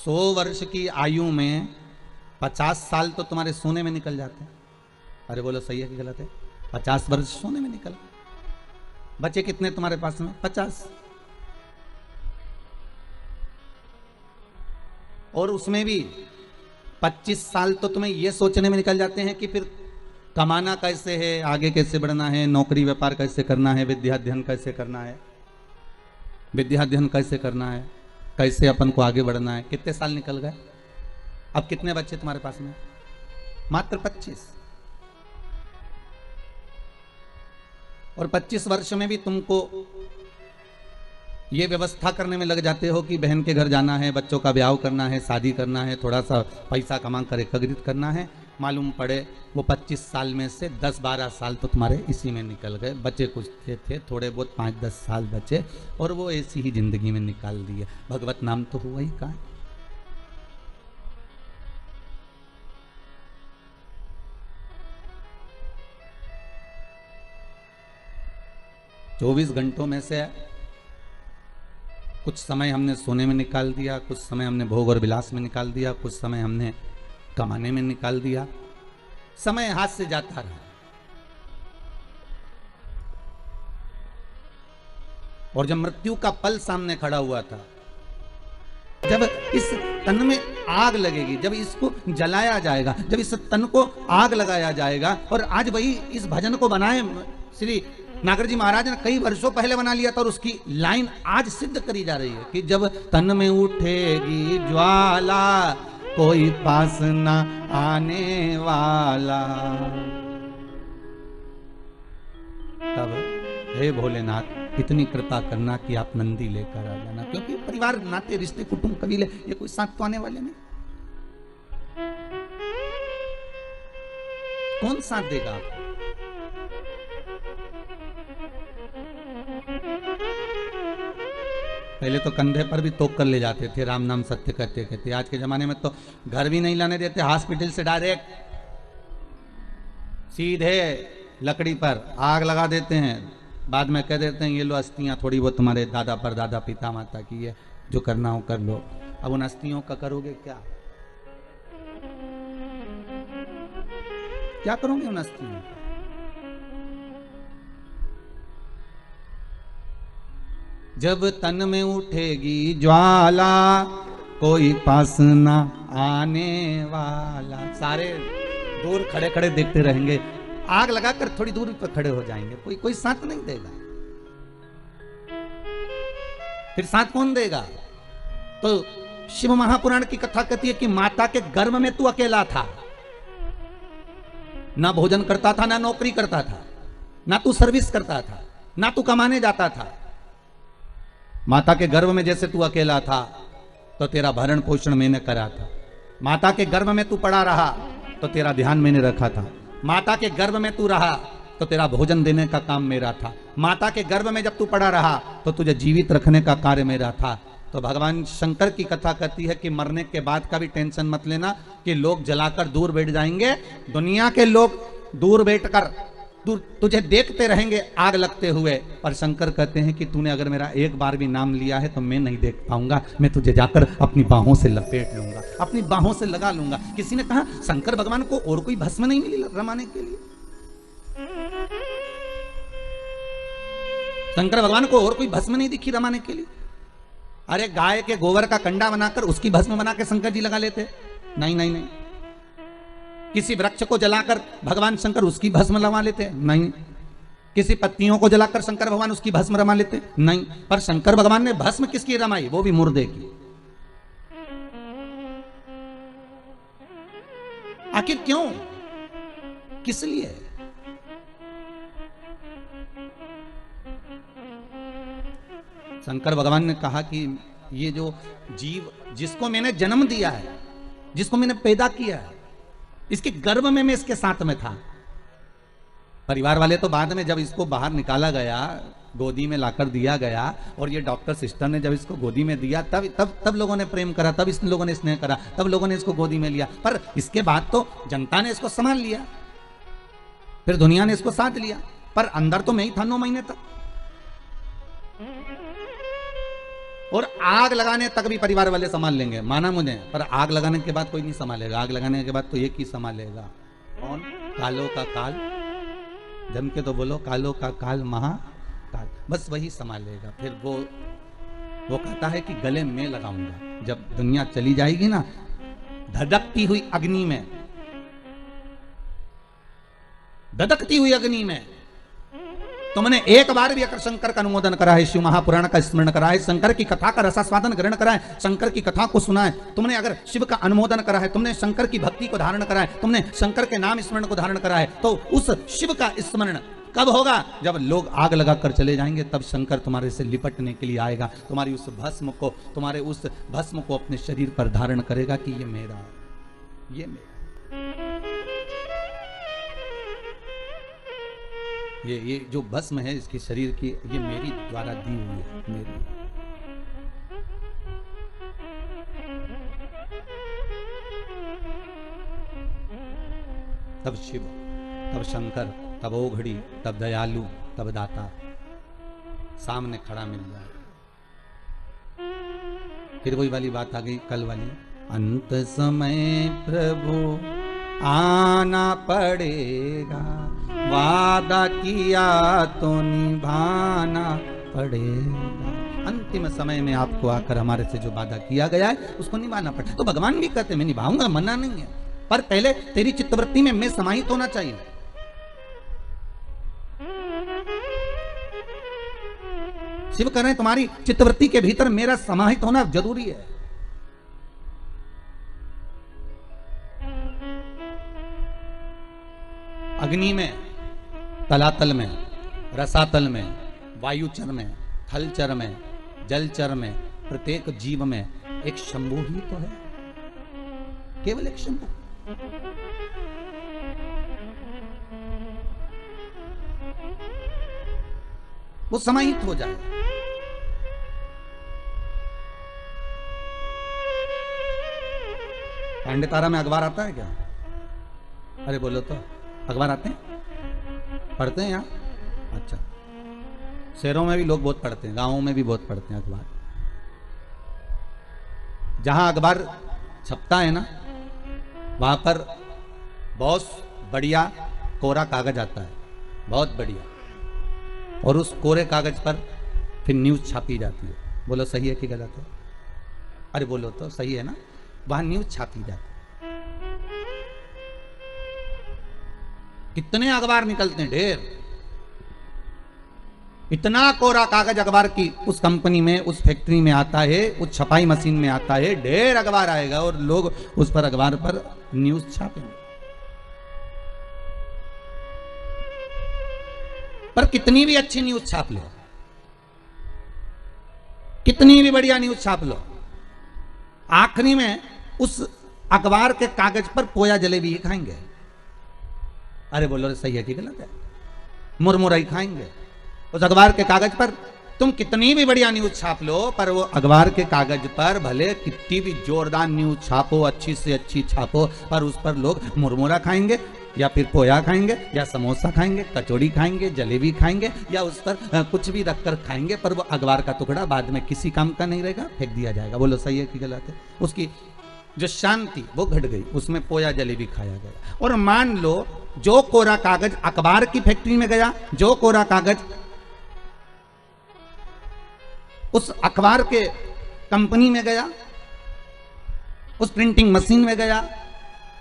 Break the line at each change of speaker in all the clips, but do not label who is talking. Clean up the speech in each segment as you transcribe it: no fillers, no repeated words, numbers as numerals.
100 वर्ष की आयु में 50 साल तो तुम्हारे सोने में निकल जाते हैं। अरे बोलो सही है कि गलत है? 50 वर्ष सोने में निकल, बचे कितने तुम्हारे पास में? 50। और उसमें भी 25 साल तो तुम्हें यह सोचने में निकल जाते हैं कि फिर कमाना कैसे है, आगे कैसे बढ़ना है, नौकरी व्यापार कैसे करना है, विद्या अध्ययन कैसे करना है, विद्या अध्ययन कैसे करना है, कैसे अपन को आगे बढ़ना है। कितने साल निकल गए? अब कितने बच्चे तुम्हारे पास में? मात्र 25। और 25 वर्ष में भी तुमको ये व्यवस्था करने में लग जाते हो कि बहन के घर जाना है, बच्चों का ब्याह करना है, शादी करना है, थोड़ा सा पैसा कमा कर एकत्रित करना है। मालूम पड़े वो 25 साल में से 10-12 साल तो तुम्हारे इसी में निकल गए। बच्चे कुछ थे थोड़े बहुत 5-10 साल बचे और वो ऐसी ही जिंदगी में निकाल दिए। भगवत नाम तो हुआ ही कहाँ। 24 घंटों में से कुछ समय हमने सोने में निकाल दिया, कुछ समय हमने भोग और विलास में निकाल दिया, कुछ समय हमने कमाने में निकाल दिया। समय हाथ से जाता रहा। और जब मृत्यु का पल सामने खड़ा हुआ था, जब इस तन में आग लगेगी, जब इसको जलाया जाएगा, जब इस तन को आग लगाया जाएगा, और आज वही इस भजन को बनाए श्री नागर जी महाराज ने कई वर्षों पहले बना लिया था, और उसकी लाइन आज सिद्ध करी जा रही है कि जब तन में उठेगी ज्वाला कोई पास ना आने वाला, तब हे भोलेनाथ इतनी कृपा करना कि आप नंदी लेकर आ जाना। क्योंकि परिवार, नाते, रिश्ते, कुटुंब, कबीले, ये कोई साथ तो आने वाले नहीं। कौन साथ देगा आपको? पहले तो कंधे पर भी तोप कर ले जाते थे, राम नाम सत्य कहते कहते। आज के जमाने में तो घर भी नहीं लाने देते, हॉस्पिटल से डायरेक्ट सीधे लकड़ी पर आग लगा देते हैं। बाद में कह देते हैं ये लो अस्थियां थोड़ी बहुत तुम्हारे दादा पर दादा पिता माता की है, जो करना हो कर लो। अब उन अस्थियों का करोगे क्या? क्या करोगे उन अस्थियों का? जब तन में उठेगी ज्वाला कोई पास ना आने वाला। सारे दूर खड़े खड़े देखते रहेंगे, आग लगाकर थोड़ी दूर पर खड़े हो जाएंगे, कोई साथ नहीं देगा। फिर साथ कौन देगा? तो शिव महापुराण की कथा कहती है कि माता के गर्भ में तू अकेला था, ना भोजन करता था, ना नौकरी करता था, ना तू सर्विस करता था, ना तू कमाने जाता था। माता के गर्भ में जैसे तू अकेला था तो तेरा भरण पोषण मैंने करा था। माता के गर्भ में तू पड़ा रहा तो तेरा ध्यान मैंने रखा था। माता के गर्भ में तू रहा तो तेरा भोजन देने का काम मेरा था। माता के गर्भ में जब तू पड़ा रहा तो तुझे जीवित रखने का कार्य मेरा था। तो भगवान शंकर की कथा कहती है कि मरने के बाद का भी टेंशन मत लेना कि लोग जलाकर दूर बैठ जाएंगे। दुनिया के लोग दूर बैठकर तुझे देखते रहेंगे आग लगते हुए, पर शंकर कहते हैं कि तूने अगर मेरा एक बार भी नाम लिया है तो मैं नहीं देख पाऊंगा, मैं तुझे जाकर अपनी बाहों से लपेट लूंगा, अपनी बाहों से लगा लूंगा। किसी ने कहा शंकर भगवान को और कोई भस्म नहीं मिली रमाने के लिए? शंकर भगवान को और कोई भस्म नहीं दिखी रमाने के लिए? अरे गाय के गोबर का कंडा बनाकर उसकी भस्म बना के शंकर जी लगा लेते? नहीं नहीं नहीं। किसी वृक्ष को जलाकर भगवान शंकर उसकी भस्म लगा लेते? नहीं। किसी पत्तियों को जलाकर शंकर भगवान उसकी भस्म रमा लेते? नहीं। पर शंकर भगवान ने भस्म किसकी रमाई? वो भी मुर्दे की। आखिर क्यों? किस लिए? शंकर भगवान ने कहा कि ये जो जीव जिसको मैंने जन्म दिया है, जिसको मैंने पैदा किया है, इसके गर्भ में मैं इसके साथ में था। परिवार वाले तो बाद में जब इसको बाहर निकाला गया, गोदी में लाकर दिया गया, और ये डॉक्टर सिस्टर ने जब इसको गोदी में दिया, तब लोगों ने प्रेम करा, तब इस लोगों ने स्नेह करा, तब लोगों ने इसको गोदी में लिया। पर इसके बाद तो जनता ने इसको संभाल लिया, फिर दुनिया ने इसको साथ लिया, पर अंदर तो मैं ही था 9 महीने तक। और आग लगाने तक भी परिवार वाले संभाल लेंगे, माना मुझे, पर आग लगाने के बाद कोई नहीं संभालेगा। आग लगाने के बाद तो एक ही संभालेगा, कौन? कालो का काल। जम के तो बोलो, कालो का काल महाकाल, बस वही संभालेगा। फिर वो कहता है कि गले में लगाऊंगा। जब दुनिया चली जाएगी ना, धधकती हुई अग्नि में, धधकती हुई अग्नि में, तुमने एक बार भी अगर शंकर का अनुमोदन करा है, शिव महापुराण का स्मरण करा है, शंकर की कथा का रसास्वादन ग्रहण करा है, शंकर की कथा को सुना है, तुमने अगर शिव का अनुमोदन करा है, तुमने शंकर की भक्ति को धारण करा है, तुमने शंकर के नाम स्मरण को धारण करा है, तो उस शिव का स्मरण कब होगा? जब लोग आग लगाकर चले जाएंगे, तब शंकर तुम्हारे से लिपटने के लिए आएगा, तुम्हारी उस भस्म को, तुम्हारे उस भस्म को अपने शरीर पर धारण करेगा कि ये मेरा है, ये मेरा। ये जो भस्म है इसके शरीर की, ये मेरी द्वारा दी हुई है, मेरी। तब शिव, तब शंकर, तब ओघड़ी, तब दयालु, तब दाता सामने खड़ा मिल जाए। फिर वही वाली बात आ गई कल वाली, अंत समय प्रभु आना पड़ेगा, वादा किया तो निभाना पड़ेगा। अंतिम समय में आपको आकर हमारे से जो वादा किया गया है उसको निभाना पड़ेगा। तो भगवान भी कहते मैं निभाऊंगा, मना नहीं है, पर पहले तेरी चित्तवृत्ति में मैं समाहित होना चाहिए। शिव कह रहे हैं तुम्हारी चित्तवृत्ति के भीतर मेरा समाहित होना जरूरी है। अग्नि में, तलातल में, रसातल में, वायुचर में, थलचर में, जलचर में, प्रत्येक जीव में एक शंभु ही तो है, केवल एक शंभु। वो समाहित हो जाए। पांडे तारा में अखबार आता है क्या? अरे बोलो तो, अखबार आते हैं? पढ़ते हैं यहाँ? अच्छा, शहरों में भी लोग बहुत पढ़ते हैं, गांवों में भी बहुत पढ़ते हैं अखबार। जहां अखबार छपता है ना, वहां पर बहुत बढ़िया कोरा कागज आता है, बहुत बढ़िया, और उस कोरे कागज पर फिर न्यूज छापी जाती है। बोलो सही है कि गलत है? अरे बोलो तो, सही है ना? वहां न्यूज छापी जाती है। कितने अखबार निकलते हैं, ढेर। इतना कोरा कागज अखबार की उस कंपनी में, उस फैक्ट्री में आता है, उस छपाई मशीन में आता है, ढेर अखबार आएगा और लोग उस पर अखबार पर न्यूज छापेंगे। पर कितनी भी अच्छी न्यूज छाप लो, कितनी भी बढ़िया न्यूज छाप लो, आखिरी में उस अखबार के कागज पर पोया जलेबी खाएंगे। अरे बोलो सही है कि गलत है? मुरमुराई खाएंगे उस अखबार के कागज पर। तुम कितनी भी बढ़िया न्यूज छाप लो, पर वो अखबार के कागज पर भले कितनी भी जोरदार न्यूज छापो, अच्छी से अच्छी छापो, पर उस पर लोग मुरमुरा खाएंगे, या फिर पोया खाएंगे, या समोसा खाएंगे, कचौड़ी खाएंगे, जलेबी खाएंगे, या उस पर कुछ भी रखकर खाएंगे, पर वो अखबार का टुकड़ा बाद में किसी काम का नहीं रहेगा, फेंक दिया जाएगा। बोलो सही है कि गलत है? उसकी जो शांति वो घट गई, उसमें पोया जलेबी खाया गया। और मान लो जो कोरा कागज अखबार की फैक्ट्री में गया, जो कोरा कागज उस अखबार के कंपनी में गया, उस प्रिंटिंग मशीन में गया,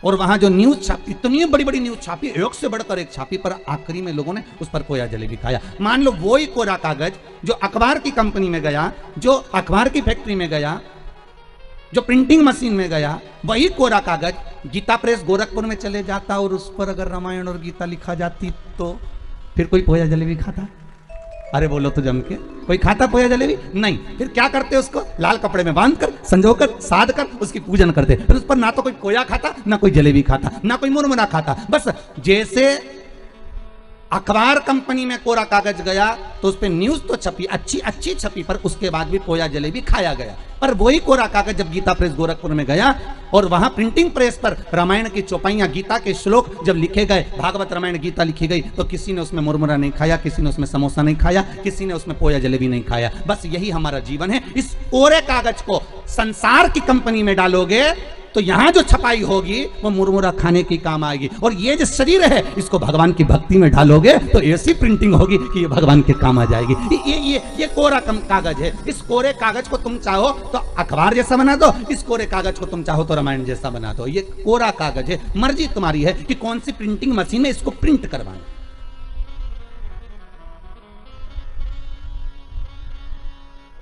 और वहां जो न्यूज छापी, इतनी बड़ी बड़ी न्यूज छापी, एक से बढ़कर एक छापी, पर आखिरी में लोगों ने उस पर पोया जलेबी खाया। मान लो वही कोरा कागज जो अखबार की कंपनी में गया, जो अखबार की फैक्ट्री में गया, जो प्रिंटिंग मशीन में गया, वही कोरा कागज गीता प्रेस गोरखपुर में चले जाता और उस पर अगर रामायण और गीता लिखा जाती तो फिर कोई पोया जलेबी खाता? अरे बोलो तो जम के, कोई खाता पोया जलेबी? नहीं। फिर क्या करते उसको? लाल कपड़े में बांध कर, संजोकर, साध कर उसकी पूजन करते। फिर उस पर ना तो कोई पोया खाता, ना कोई जलेबी खाता, ना कोई मुरमुरा खाता। बस जैसे अखबार कंपनी में कोरा कागज गया तो उस पर न्यूज तो छपी, अच्छी अच्छी छपी, पर उसके बाद भी पोया जलेबी खाया गया। पर वही कोरा कागज जब गीता प्रेस गोरखपुर में गया और वहां प्रिंटिंग प्रेस पर रामायण की चौपाइयां, गीता के श्लोक जब लिखे गए, भागवत रामायण गीता लिखी गई, तो किसी ने उसमें मुरमुरा नहीं खाया, किसी ने उसमें समोसा नहीं खाया, किसी ने उसमें पोया जलेबी नहीं खाया। बस यही हमारा जीवन है। इस कोरे कागज को संसार की कंपनी में डालोगे तो यहां जो छपाई होगी वो मुरमुरा खाने की काम आएगी, और ये जो शरीर है इसको भगवान की भक्ति में डालोगे तो ऐसी प्रिंटिंग होगी कि ये भगवान के काम आ जाएगी। ये कोरा कागज है। इस कोरे कागज को तुम चाहो तो अखबार जैसा बना दो, इस कोरे कागज को तुम चाहो तो रामायण जैसा बना दो। ये कोरा कागज है, मर्जी तुम्हारी है कि कौन सी प्रिंटिंग मशीन में इसको प्रिंट करवाना।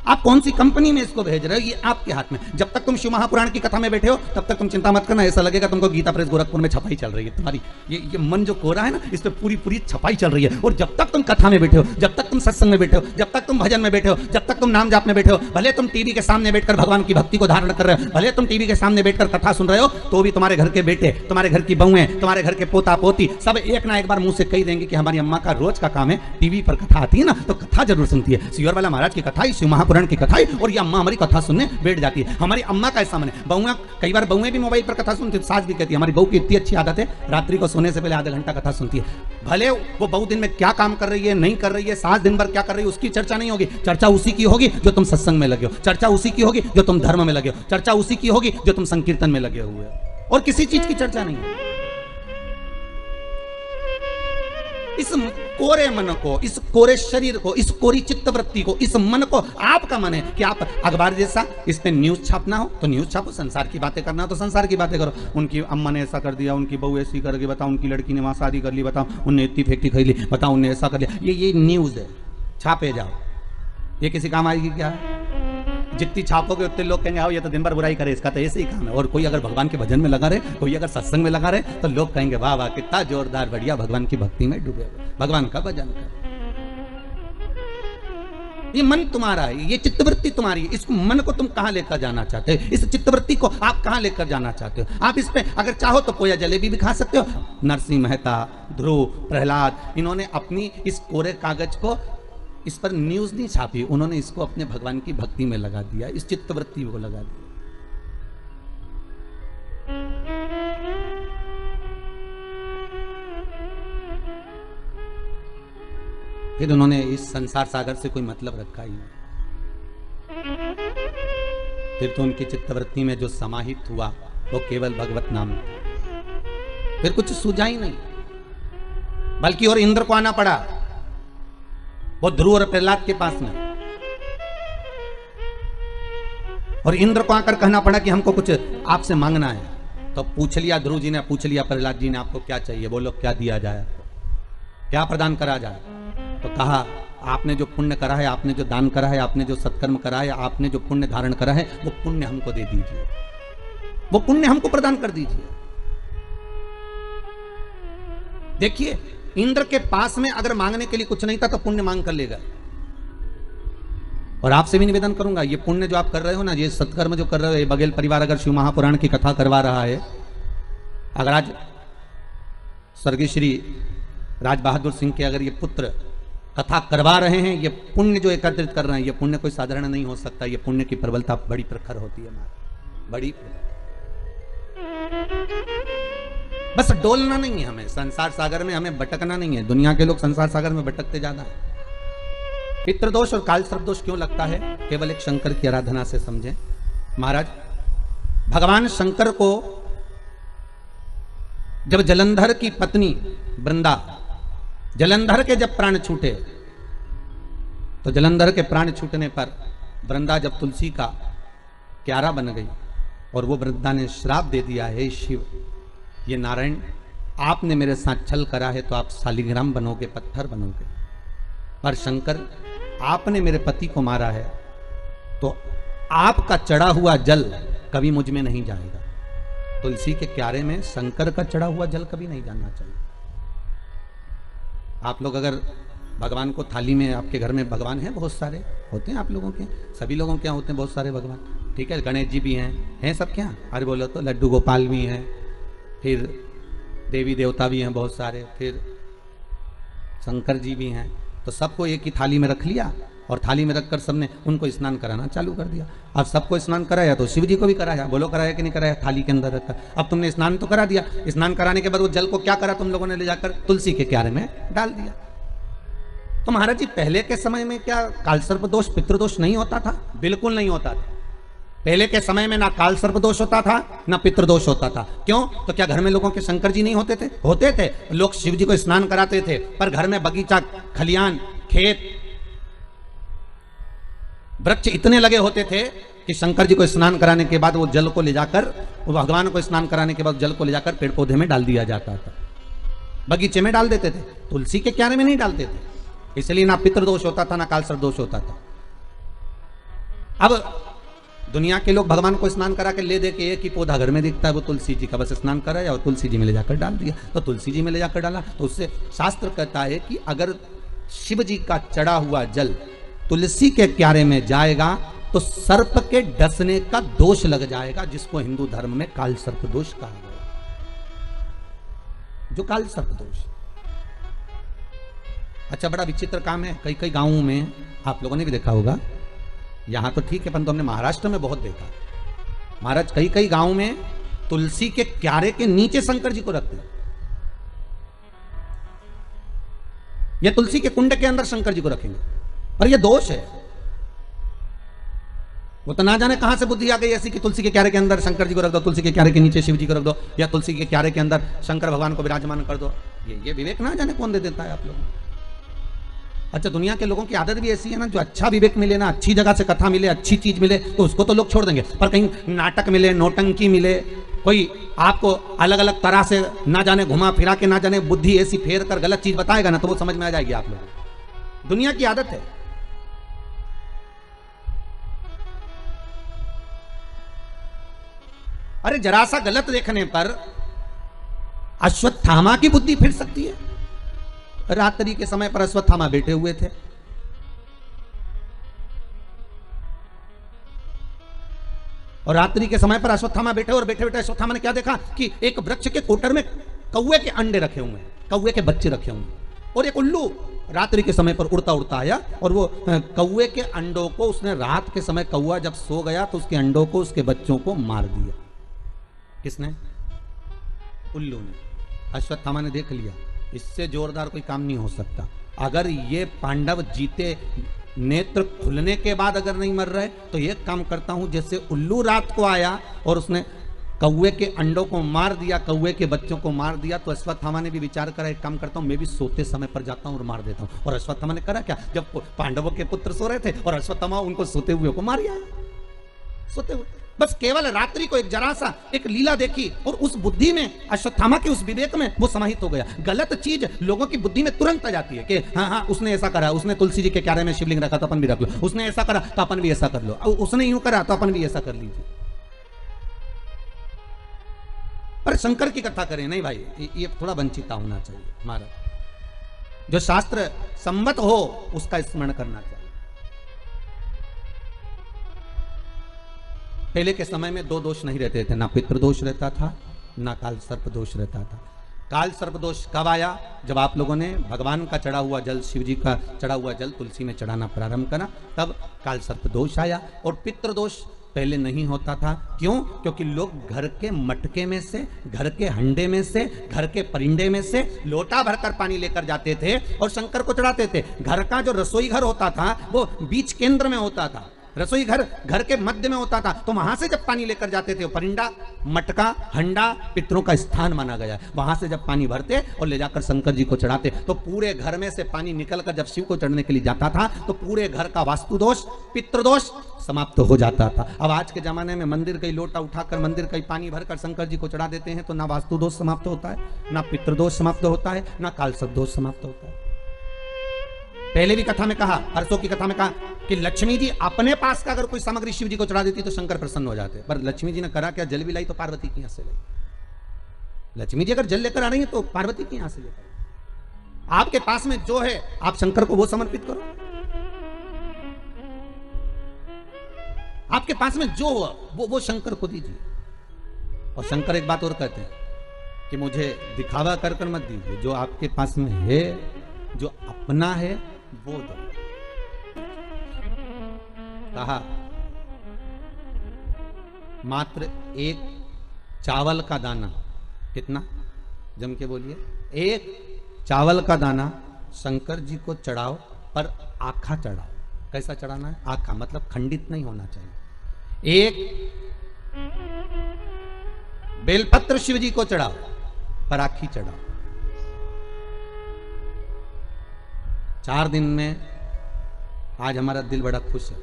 आप कौन सी कंपनी में इसको भेज रहे हो, ये आपके हाथ में। जब तक तुम शिव महापुराण की कथा में बैठे हो तब तक तुम चिंता मत करना, ऐसा लगेगा तुमको गीता प्रेस गोरखपुर में छपाई चल रही है। तुम्हारी ये मन जो कोरा है ना, इस पे पूरी छपाई चल रही है। और जब तक तुम कथा में बैठे हो, जब तक तुम सत्संग में बैठे हो, जब तक तुम भजन में बैठे हो, जब तक तुम नाम जाप में बैठे हो, भले तुम टीवी के सामने बैठकर भगवान की भक्ति को धारण कर रहे हो, भले तुम टीवी के सामने बैठकर कथा सुन रहे हो, तो भी तुम्हारे घर के बेटे, तुम्हारे घर की बहुएं, तुम्हारे घर के पोता पोती सब एक ना एक बार मुंह से कही देंगे कि हमारी अम्मा का रोज का काम है टीवी पर कथा आती है ना तो कथा जरूर सुनती है। सियोर वाला महाराज की कथा, शिव महापुराण की कथा, और ये अम्मा हमारी कथा सुनने बैठ जाती है। हमारी अम्मा का ऐसा मन है। बहुएं, कई बार बहुएं भी मोबाइल पर कथा सुनती है। सास भी कहती है हमारी बहू की इतनी अच्छी आदत है, रात्रि को सोने से पहले आधा घंटा कथा सुनती है। भले वो बहू दिन में क्या काम कर रही है, नहीं कर रही है, सास दिन भर क्या कर रही है, उसकी चर्चा नहीं होगी। चर्चा उसी की होगी जो तुम सत्संग में लगे हो, चर्चा उसी की होगी जो तुम धर्म में लगे हो, चर्चा उसी की होगी जो तुम संकीर्तन में लगे हुए हो, और किसी चीज की चर्चा नहीं है। इस कोरे मन को, इस कोरे शरीर को, इस कोरी चित्तवृत्ति को, इस मन को, आपका मन है कि आप अखबार जैसा इस पे न्यूज छापना हो तो न्यूज छापो, संसार की बातें करना हो तो संसार की बातें करो। उनकी अम्मा ने ऐसा कर दिया, उनकी बहू ऐसी करके, बताओ उनकी लड़की ने वहां शादी कर ली, बताओ उनने इतनी फैक्ट्री खरीद ली, बताओ उनने ऐसा कर लिया। ये न्यूज है, छापे जाओ। ये किसी काम आएगी क्या? जितनी छापोगे उतने लोग कहेंगे आओ ये तो दिन भर बुराई करे, इसका तो ऐसे ही काम है। और कोई अगर भगवान के भजन में लगा रहे, कोई अगर सत्संग में लगा रहे, तो लोग कहेंगे वाह वाह कितना जोरदार, बढ़िया, भगवान की भक्ति में डूबे हुए, भगवान का भजन कर। ये मन तुम्हारा है, ये चित्तवृत्ति तुम्हारी है। इस मन को तुम कहां लेकर जाना चाहते हो? इस चित्तवृत्ति को आप कहां लेकर जाना चाहते हो? आप इस पे अगर चाहो तो पोया जलेबी भी खा सकते हो। नरसिंह मेहता, ध्रुव, प्रहलाद, इन्होंने अपनी इस कोरे कागज को, इस पर न्यूज नहीं छापी, उन्होंने इसको अपने भगवान की भक्ति में लगा दिया, इस चित्तवृत्ति को लगा दिया। फिर उन्होंने इस संसार सागर से कोई मतलब रखा ही नहीं। फिर तो उनकी चित्तवृत्ति में जो समाहित हुआ वो केवल भगवत नाम था। फिर कुछ सूझा ही नहीं, बल्कि और इंद्र को आना पड़ा, वो ध्रुव और प्रहलाद के पास में, और इंद्र को आकर कहना पड़ा कि हमको कुछ आपसे मांगना है। तो पूछ लिया ध्रुव जी ने, पूछ लिया प्रहलाद जी ने, आपको क्या चाहिए, बोलो क्या दिया जाए, क्या प्रदान करा जाए। तो कहा आपने जो पुण्य करा है, आपने जो दान करा है, आपने जो सत्कर्म करा है, आपने जो पुण्य धारण करा है, वो पुण्य हमको दे दीजिए, वो पुण्य हमको प्रदान कर दीजिए। देखिए इंद्र के पास में अगर मांगने के लिए कुछ नहीं था तो पुण्य मांग कर लेगा। और आपसे भी निवेदन करूंगा, ये पुण्य जो आप कर रहे हो ना, ये सत्कर्म जो कर रहे हो, ये बघेल परिवार अगर शिव महापुराण की कथा करवा रहा है, अगर आज स्वर्गीय श्री राज बहादुर सिंह के अगर ये पुत्र कथा करवा रहे हैं, ये पुण्य जो एकत्रित कर रहे हैं, ये पुण्य कोई साधारण नहीं हो सकता। ये पुण्य की प्रबलता बड़ी प्रखर होती है, बड़ी। बस डोलना नहीं है हमें, संसार सागर में हमें भटकना नहीं है। दुनिया के लोग संसार सागर में भटकते ज्यादा है। पितृदोष और काल सर्प दोष क्यों लगता है? केवल एक शंकर की आराधना से समझें। महाराज भगवान शंकर को जब जलंधर की पत्नी वृंदा, जलंधर के जब प्राण छूटे, तो जलंधर के प्राण छूटने पर वृंदा जब तुलसी का क्यारा बन गई और वो वृंदा ने श्राप दे दिया, हे शिव, ये नारायण आपने मेरे साथ छल करा है तो आप शालिग्राम बनोगे, पत्थर बनोगे। पर शंकर आपने मेरे पति को मारा है तो आपका चढ़ा हुआ जल कभी मुझ में नहीं जाएगा। तुलसी के क्यारे में शंकर का चढ़ा हुआ जल कभी नहीं जाना चाहिए। आप लोग अगर भगवान को थाली में, आपके घर में भगवान हैं, बहुत सारे होते हैं आप लोगों के, सभी लोगों के यहाँ होते हैं बहुत सारे भगवान, ठीक है, गणेश जी भी हैं सब क्या, अरे बोलो तो लड्डू गोपाल भी हैं, फिर देवी देवता भी हैं बहुत सारे, फिर शंकर जी भी हैं, तो सबको एक ही थाली में रख लिया और थाली में रखकर सबने उनको स्नान कराना चालू कर दिया। अब सबको स्नान कराया तो शिव जी को भी कराया, बोलो कराया कि नहीं कराया, थाली के अंदर रखकर। अब तुमने स्नान तो करा दिया, स्नान कराने के बाद वो जल को क्या करा तुम लोगों ने, ले जाकर तुलसी के क्यारे में डाल दिया। तो महाराज जी पहले के समय में क्या कालसर्प दोष पितृदोष नहीं होता था? बिल्कुल नहीं होता था। पहले के समय में ना कालसर्प दोष होता था ना पितृदोष होता था। क्यों? तो क्या घर में लोगों के शंकर जी नहीं होते थे? होते थे। लोग शिव जी को स्नान कराते थे, पर घर में बगीचा, खलियान, खेत, वृक्ष इतने लगे होते थे कि शंकर जी को स्नान कराने के बाद वो जल को ले जाकर, भगवान को स्नान कराने के बाद जल को ले जाकर पेड़ पौधे में डाल दिया जाता था, बगीचे में डाल देते थे, तुलसी के क्यारे में नहीं डालते थे। इसलिए ना पितृदोष होता था ना कालसर्प दोष होता था। अब दुनिया के लोग भगवान को स्नान करा के ले दे के एक ही पौधा घर में दिखता है, वो तुलसी जी का, बस स्नान कराया और तुलसी जी में ले जाकर डाल दिया। तो तुलसी जी में ले जाकर डाला तो उससे शास्त्र कहता है कि अगर शिव जी का चढ़ा हुआ जल तुलसी के क्यारे में जाएगा तो सर्प के डसने का दोष लग जाएगा, जिसको हिंदू धर्म में काल सर्प दोष कहा गया। जो काल सर्प दोष, अच्छा बड़ा विचित्र काम है। कई कई गांवों में आप लोगों ने भी देखा होगा, यहां तो ठीक है परंतु हमने महाराष्ट्र में बहुत देखा। महाराज कई कई गांवों में तुलसी के क्यारे के नीचे शंकर जी को रखते हैं, या तुलसी के कुंड के अंदर शंकर जी को रखेंगे, पर यह दोष है। वो तो ना जाने कहां से बुद्धि आ गई ऐसी कि तुलसी के क्यारे के अंदर शंकर जी को रख दो, तुलसी के क्यारे के नीचे शिव जी को रख दो, या तुलसी के क्यारे के अंदर शंकर भगवान को विराजमान कर दो। ये विवेक ना जाने कौन दे देता है आप लोगों को। अच्छा दुनिया के लोगों की आदत भी ऐसी है ना, जो अच्छा विवेक मिले ना, अच्छी जगह से कथा मिले, अच्छी चीज मिले तो उसको तो लोग छोड़ देंगे, पर कहीं नाटक मिले, नौटंकी मिले, कोई आपको अलग अलग तरह से ना जाने घुमा फिरा के ना जाने बुद्धि ऐसी फेर कर गलत चीज बताएगा ना, तो वो समझ में आ जाएगी आप लोग। दुनिया की आदत है। अरे जरा सा गलत देखने पर अश्वत्थामा की बुद्धि फिर सकती है। रात्रि के समय पर अश्वत्थामा बैठे हुए थे, और रात्रि के समय पर अश्वत्थामा बैठे, और बैठे बैठे अश्वत्थामा ने क्या देखा कि एक वृक्ष के कोटर में कौवे के अंडे रखे हुए हैं, कौवे के बच्चे रखे हुए हैं, और एक उल्लू रात्रि के समय पर उड़ता उड़ता आया, और वो कौवे के अंडों को उसने, रात के समय कौवा जब सो गया तो उसके अंडों को, उसके बच्चों को मार दिया। किसने? उल्लू ने। अश्वत्थामा ने देख लिया इससे जोरदार कोई काम नहीं हो सकता। अगर ये पांडव जीते, नेत्र खुलने के बाद अगर नहीं मर रहे, तो एक काम करता हूं, जैसे उल्लू रात को आया और उसने कौवे के अंडों को मार दिया, कौवे के बच्चों को मार दिया, तो अश्वत्थामा ने भी विचार करा एक काम करता हूं, मैं भी सोते समय पर जाता हूं और मार देता हूं। और अश्वत्थामा ने करा क्या, जब पांडवों के पुत्र सो रहे थे और अश्वत्थामा उनको सोते हुए को मार आया, सोते हुए। बस केवल रात्रि को एक जरा सा एक लीला देखी, और उस बुद्धि में, अश्वत्थामा के उस विवेक में वो समाहित हो गया। गलत चीज लोगों की बुद्धि में तुरंत आ जाती है कि हाँ हाँ उसने ऐसा करा, उसने तुलसी जी के क्यारे में शिवलिंग रखा तो अपन भी रख लो, उसने ऐसा करा तो अपन भी ऐसा कर लो, उसने यूं करा तो अपन भी ऐसा कर लीजिए। पर शंकर की कथा करें नहीं भाई, ये थोड़ा वंचिता होना चाहिए हमारा। जो शास्त्र सम्मत हो उसका स्मरण करना चाहिए। पहले के समय में दो दोष नहीं रहते थे, ना पितृदोष रहता था ना काल सर्प दोष रहता था। काल सर्प दोष कब आया? जब आप लोगों ने भगवान का चढ़ा हुआ जल, शिव जी का चढ़ा हुआ जल तुलसी में चढ़ाना प्रारंभ करा, तब काल सर्प दोष आया। और पितृदोष पहले नहीं होता था। क्यों? क्योंकि लोग घर के मटके में से, घर के हंडे में से, घर के परिंडे में से लोटा भरकर पानी लेकर जाते थे और शंकर को चढ़ाते थे। घर का जो रसोई घर होता था वो बीच केंद्र में होता था, रसोई घर घर के मध्य में होता था, तो वहां से जब पानी लेकर जाते थे, परिंडा, मटका, हंडा पितरों का स्थान माना गया है। वहां से जब पानी भरते और ले जाकर शंकर जी को चढ़ाते, तो पूरे घर में से पानी निकलकर जब शिव को चढ़ने के लिए जाता था, तो पूरे घर का वास्तु दोष, पितृदोष समाप्त हो जाता था। अब आज के जमाने में मंदिर का लोटा उठाकर, मंदिर का पानी भरकर शंकर जी को चढ़ा देते हैं, तो ना वास्तु दोष समाप्त होता है, ना पितृदोष समाप्त होता है, ना कालसर्प दोष समाप्त होता है। पहले भी कथा में कहा, परसों की कथा में कहा कि लक्ष्मी जी अपने पास का अगर कोई सामग्री शिव जी को चढ़ा देती तो शंकर प्रसन्न हो जाते, पर लक्ष्मी जी ने करा क्या? जल भी लाई तो पार्वती की यहां से लाई। लक्ष्मी जी अगर जल लेकर आ रही है तो पार्वती की यहां से लेकर। आपके पास में जो है आप शंकर को वो समर्पित करो। आपके पास में जो हुआ वो शंकर को दीजिए। और शंकर एक बात और कहते हैं कि मुझे दिखावा कर कर मत दीजिए, जो आपके पास में है, जो अपना है वो दो। कहा मात्र एक चावल का दाना, कितना जम के बोलिए, एक चावल का दाना शंकर जी को चढ़ाओ, पर आखा चढ़ाओ। कैसा चढ़ाना है? आखा, मतलब खंडित नहीं होना चाहिए। एक बेलपत्र शिव जी को चढ़ाओ, पर आखी चढ़ाओ। 4 दिन में आज हमारा दिल बड़ा खुश है।